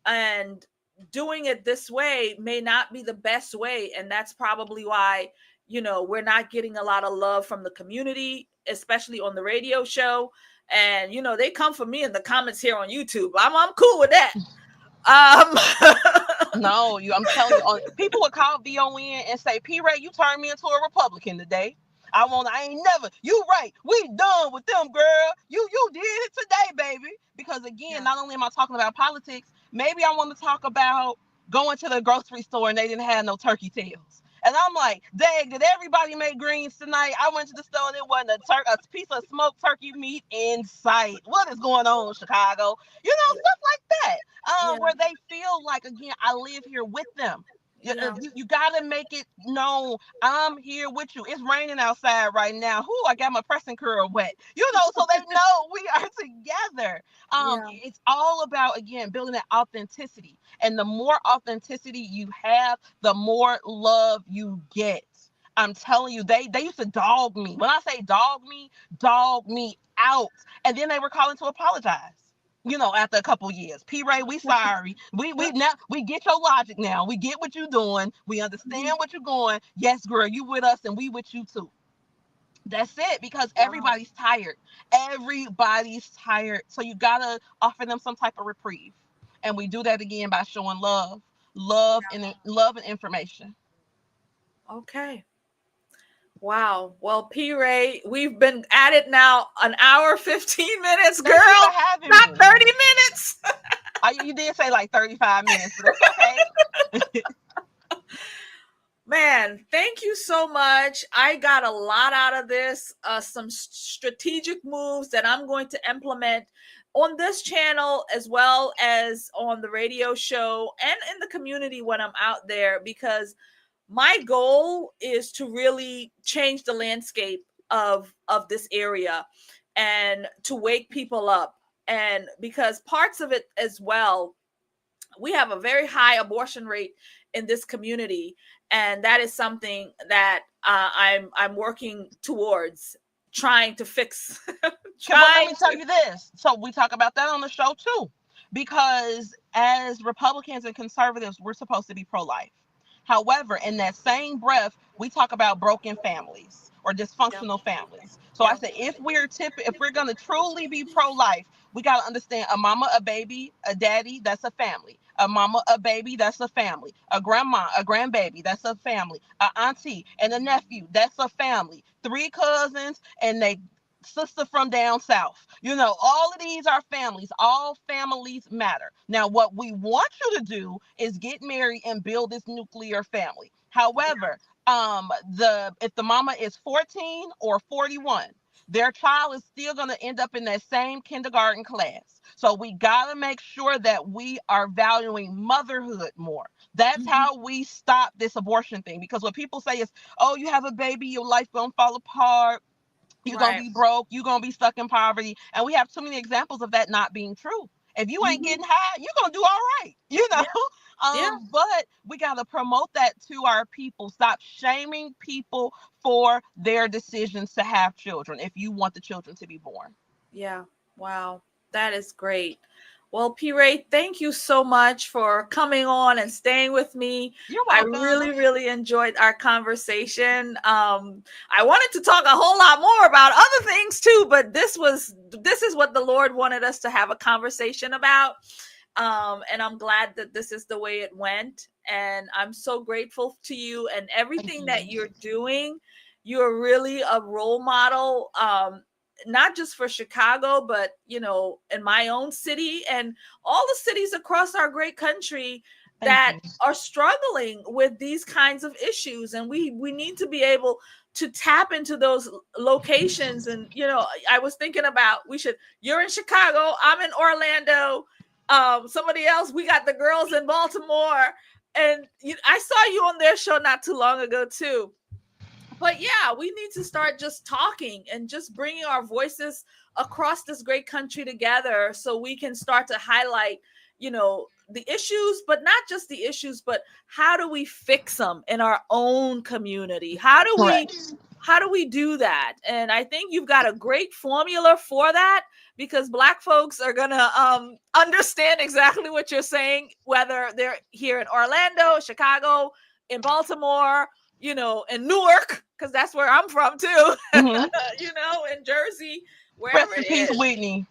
And doing it this way may not be the best way. And that's probably why, we're not getting a lot of love from the community, especially on the radio show. And, they come for me in the comments here on YouTube. I'm cool with that. No, I'm telling you, people would call VON and say, P-Rea, you turned me into a Republican today. You right. We done with them, girl. You did it today, baby. Because again, not only am I talking about politics, maybe I want to talk about going to the grocery store and they didn't have no turkey tails. And I'm like, dang, did everybody make greens tonight? I went to the store and it wasn't a piece of smoked turkey meat in sight. What is going on, Chicago? Stuff like that. Where they feel like, again, I live here with them. You got to make it known, I'm here with you. It's raining outside right now. I got my pressing curl wet. So they know we are together. It's all about, again, building that authenticity. And the more authenticity you have, the more love you get. I'm telling you, they used to dog me. When I say dog me out. And then they were calling to apologize. After a couple years, P-Rea, we sorry. We get your logic now. We get what you're doing. We understand what you're going. Yes, girl, you with us and we with you too. That's it, because everybody's tired. Everybody's tired. So you gotta offer them some type of reprieve. And we do that again by showing love and information. Okay. Wow. Well, P-Rea, we've been at it now an hour, 15 minutes, girl. Not 30 minutes. You did say like 35 minutes, but that's okay. Man, thank you so much. I got a lot out of this, some strategic moves that I'm going to implement on this channel as well as on the radio show and in the community when I'm out there, because my goal is to really change the landscape of this area and to wake people up. And because parts of it as well, we have a very high abortion rate in this community. And that is something that I'm working towards trying to fix. Let me tell you this. So we talk about that on the show too, because as Republicans and conservatives, we're supposed to be pro-life. However, in that same breath, we talk about broken families or dysfunctional families. So I said, if we're going to truly be pro-life, we got to understand a mama, a baby, a daddy, that's a family. A mama, a baby, that's a family. A grandma, a grandbaby, that's a family. An auntie and a nephew, that's a family. 3 cousins and they sister from down south. All of these are families. All families matter. Now, what we want you to do is get married and build this nuclear family. However, if the mama is 14 or 41, their child is still going to end up in that same kindergarten class. So we got to make sure that we are valuing motherhood more. That's how we stop this abortion thing. Because what people say is, oh, you have a baby, your life going to fall apart. You're going to be broke. You're going to be stuck in poverty. And we have too many examples of that not being true. If you ain't getting high, you're going to do all right, you know? But we got to promote that to our people. Stop shaming people for their decisions to have children if you want the children to be born. Yeah. Wow. That is great. Well, P-Rea, thank you so much for coming on and staying with me. You're welcome. I really, really enjoyed our conversation. I wanted to talk a whole lot more about other things too, but this is what the Lord wanted us to have a conversation about. And I'm glad that this is the way it went. And I'm so grateful to you and everything that you're doing. You're really a role model. Not just for Chicago, but, you know, in my own city and all the cities across our great country that are struggling with these kinds of issues. And we need to be able to tap into those locations. And, you know, I was thinking about, you're in Chicago, I'm in Orlando, somebody else, we got the girls in Baltimore. And I saw you on their show not too long ago too. But yeah, we need to start just talking and just bringing our voices across this great country together so we can start to highlight, you know, the issues, but not just the issues, but how do we fix them in our own community? How do we do that? And I think you've got a great formula for that, because Black folks are going to understand exactly what you're saying, whether they're here in Orlando, Chicago, in Baltimore, you know, in Newark, because that's where I'm from too, you know, in Jersey, wherever. Rest in peace, Whitney.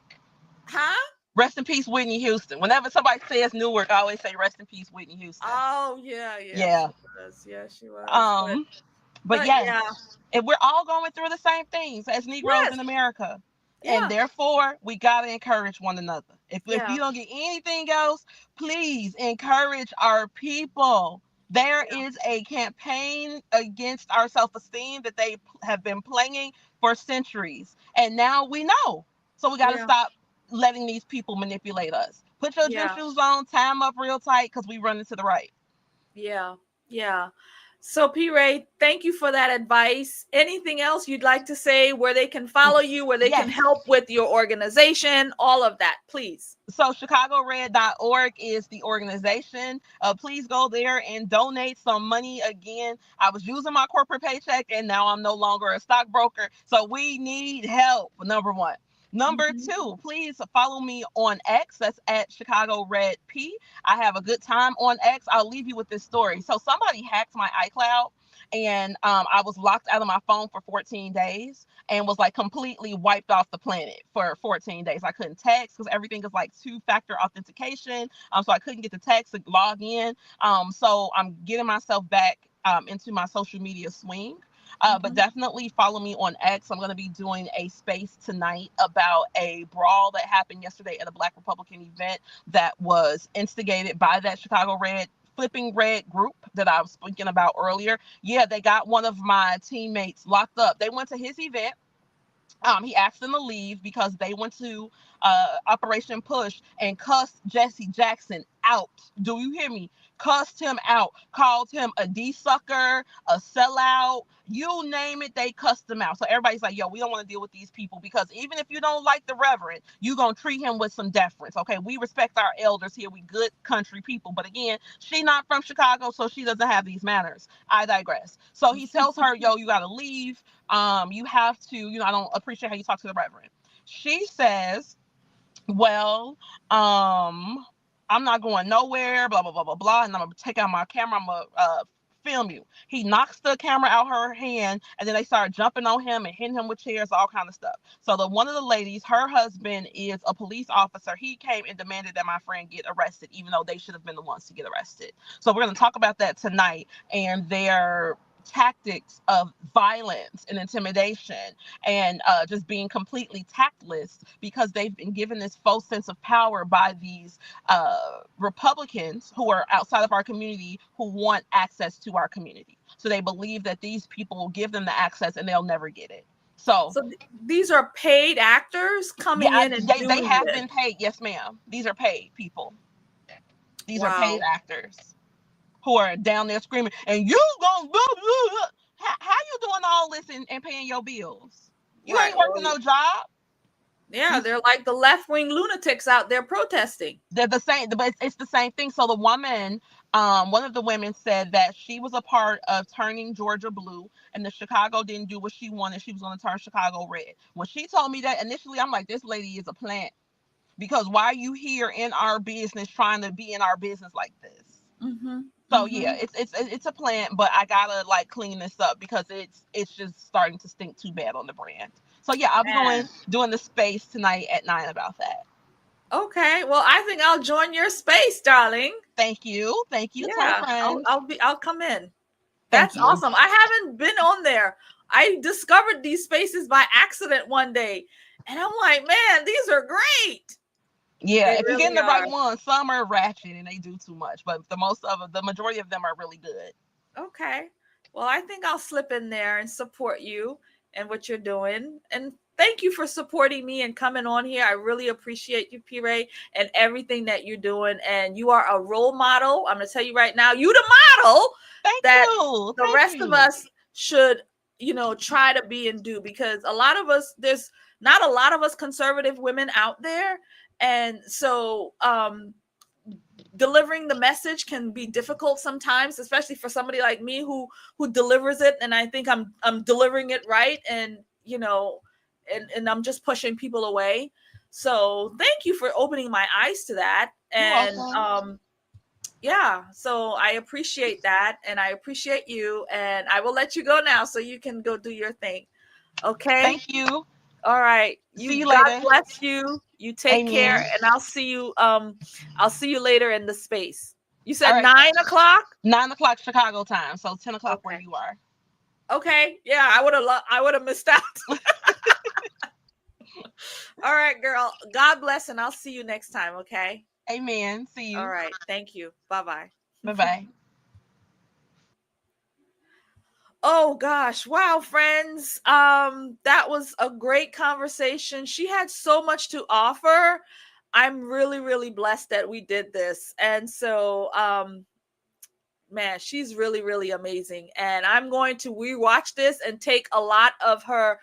Huh? Rest in peace, Whitney Houston. Whenever somebody says Newark, I always say rest in peace, Whitney Houston. Oh, yeah. She was. But and we're all going through the same things as Negroes in America. And therefore, we got to encourage one another. If you don't get anything else, please encourage our people. There is a campaign against our self-esteem that they have been playing for centuries. And now we know. So we got to stop letting these people manipulate us. Put your gym shoes on, tie them up real tight, because we run into the right. Yeah. So P-Rea, thank you for that advice. Anything else you'd like to say, where they can follow you, where they can help with your organization, all of that, please? So ChicagoRed.org is the organization. Please go there and donate some money. Again, I was using my corporate paycheck and now I'm no longer a stockbroker. So we need help, number one. Number two, please follow me on X. That's at Chicago Red P. I have a good time on X. I'll leave you with this story. So somebody hacked my iCloud, and I was locked out of my phone for 14 days and was like completely wiped off the planet for 14 days. I couldn't text because everything is like 2-factor authentication. So I couldn't get the text to log in. So I'm getting myself back into my social media swing. But definitely follow me on X. I'm going to be doing a space tonight about a brawl that happened yesterday at a Black Republican event that was instigated by that Chicago Red, Flipping Red group that I was speaking about earlier. Yeah, they got one of my teammates locked up. They went to his event. He asked them to leave because they went to Operation Push and cussed Jesse Jackson out. Do you hear me? Cussed him out, called him a D-sucker, a sellout, you name it, they cussed him out. So everybody's like, yo, we don't want to deal with these people, because even if you don't like the reverend, you're going to treat him with some deference. Okay, we respect our elders here. We good country people. But again, she not from Chicago, so she doesn't have these manners. I digress. So he tells her, yo, you got to leave. You have to, I don't appreciate how you talk to the reverend. She says, well, I'm not going nowhere, blah, blah, blah, blah, blah. And I'm going to take out my camera. I'm going to film you. He knocks the camera out her hand, and then they start jumping on him and hitting him with chairs, all kind of stuff. So one of the ladies, her husband is a police officer. He came and demanded that my friend get arrested, even though they should have been the ones to get arrested. So we're going to talk about that tonight, and their tactics of violence and intimidation, and just being completely tactless, because they've been given this false sense of power by these Republicans who are outside of our community who want access to our community. So they believe that these people will give them the access and they'll never get it. So these are paid actors coming in and they have this. been paid. Yes, ma'am. These are paid people. These Wow. are paid actors who are down there screaming, and you gonna how you doing all this and paying your bills? You ain't working no job. Yeah, they're like the left-wing lunatics out there protesting. They're the same, but it's the same thing. So the woman, one of the women said that she was a part of turning Georgia blue, and the Chicago didn't do what she wanted. She was going to turn Chicago red. When she told me that initially, I'm like, this lady is a plant. Because why are you here in our business trying to be in our business like this? Mm-hmm. So yeah, it's a plant, but I gotta like clean this up because it's just starting to stink too bad on the brand. So yeah, I'll be doing the space tonight at 9 about that. Okay, well, I think I'll join your space, darling. Thank you. Yeah, I'll come in. That's awesome. I haven't been on there. I discovered these spaces by accident one day, and I'm like, man, these are great. Yeah, if you're getting the right one, some are ratchet and they do too much, but the majority of them are really good. Okay, well, I think I'll slip in there and support you and what you're doing. And thank you for supporting me and coming on here. I really appreciate you, P-Rea, and everything that you're doing. And you are a role model. I'm going to tell you right now, you the model the rest of us should, try to be and do, because a lot of us, there's not a lot of us conservative women out there. And so, delivering the message can be difficult sometimes, especially for somebody like me who delivers it, and I think I'm delivering it right, and and I'm just pushing people away. So thank you for opening my eyes to that. And yeah, so I appreciate that, and I appreciate you, and I will let you go now so you can go do your thing. Okay, thank you. All right. See you God later. Bless you. You take care, and I'll see you. I'll see you later in the space. You said 9 o'clock? 9 o'clock Chicago time, so 10 o'clock where you are. Okay. Yeah, I would have missed out. All right, girl. God bless, and I'll see you next time. Okay. Amen. See you. All right. Thank you. Bye-bye. Bye-bye. Oh gosh, wow, friends. That was a great conversation. She had so much to offer. I'm really, really blessed that we did this. And so, man, she's really, really amazing. And I'm going to rewatch this and take a lot of her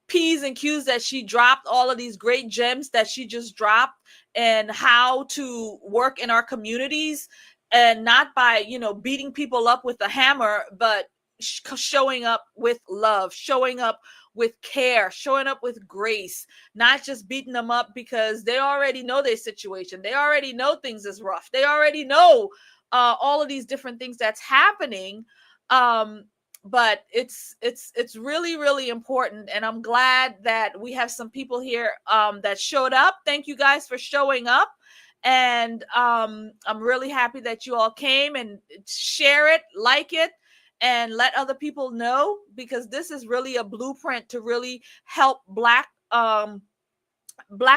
P's and Q's that she dropped, all of these great gems that she just dropped, and how to work in our communities, and not by, beating people up with a hammer, but showing up with love, showing up with care, showing up with grace, not just beating them up because they already know their situation. They already know things is rough. They already know all of these different things that's happening. But it's really, really important. And I'm glad that we have some people here that showed up. Thank you guys for showing up. And I'm really happy that you all came, and share it, like it, and let other people know, because this is really a blueprint to really help Black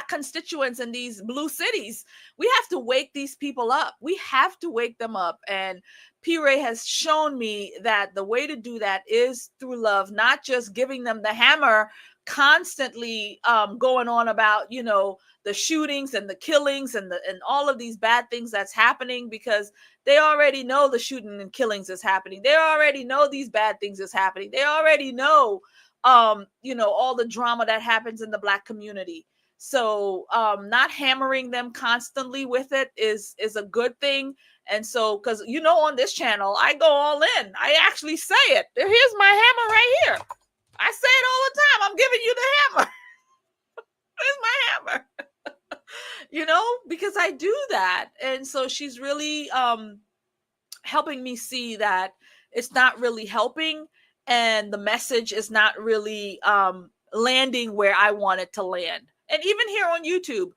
constituents in these blue cities. We have to wake these people up. We have to wake them up. And P-Rea has shown me that the way to do that is through love, not just giving them the hammer, constantly going on about, the shootings and the killings and all of these bad things that's happening, because they already know the shooting and killings is happening. They already know these bad things is happening. They already know, all the drama that happens in the Black community. So not hammering them constantly with it is a good thing. And so, because on this channel, I go all in. I actually say it. Here's my hammer right here. I say it all the time. I'm giving you the hammer. Here's my hammer. Because I do that. And so she's really helping me see that it's not really helping, and the message is not really landing where I want it to land. And even here on YouTube,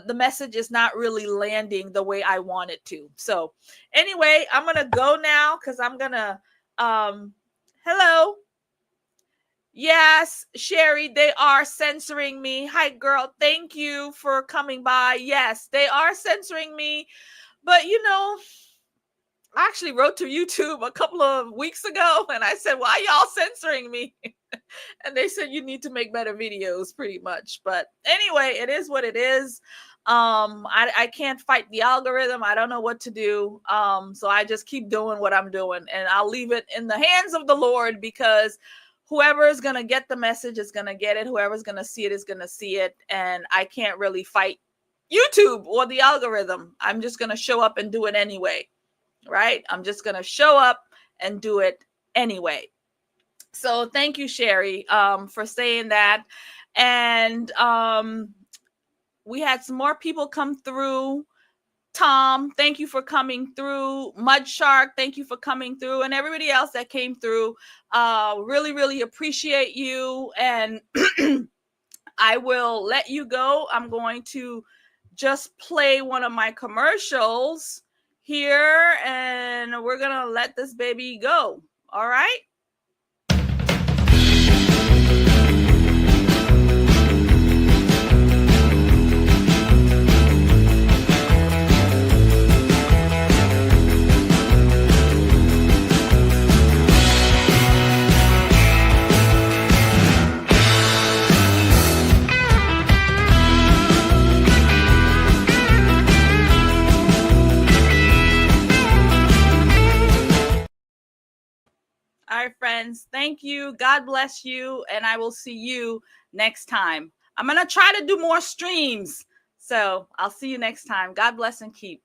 the message is not really landing the way I want it to. So anyway, I'm going to go now, because I'm going to, hello. Yes, Sherry, they are censoring me. Hi, girl. Thank you for coming by. Yes, they are censoring me. But, I actually wrote to YouTube a couple of weeks ago and I said, why y'all censoring me? And they said, you need to make better videos, pretty much. But anyway, it is what it is. I can't fight the algorithm. I don't know what to do. So I just keep doing what I'm doing, and I'll leave it in the hands of the Lord, because whoever is going to get the message is going to get it. Whoever's going to see it is going to see it. And I can't really fight YouTube or the algorithm. I'm just going to show up and do it anyway. Right? I'm just going to show up and do it anyway. So thank you, Sherry, for saying that. And we had some more people come through. Tom, thank you for coming through. Mud Shark, thank you for coming through. And everybody else that came through, really, really appreciate you. And I will let you go. I'm going to just play one of my commercials here, and we're going to let this baby go. All right? All right, friends. Thank you. God bless you. And I will see you next time. I'm going to try to do more streams. So I'll see you next time. God bless and keep.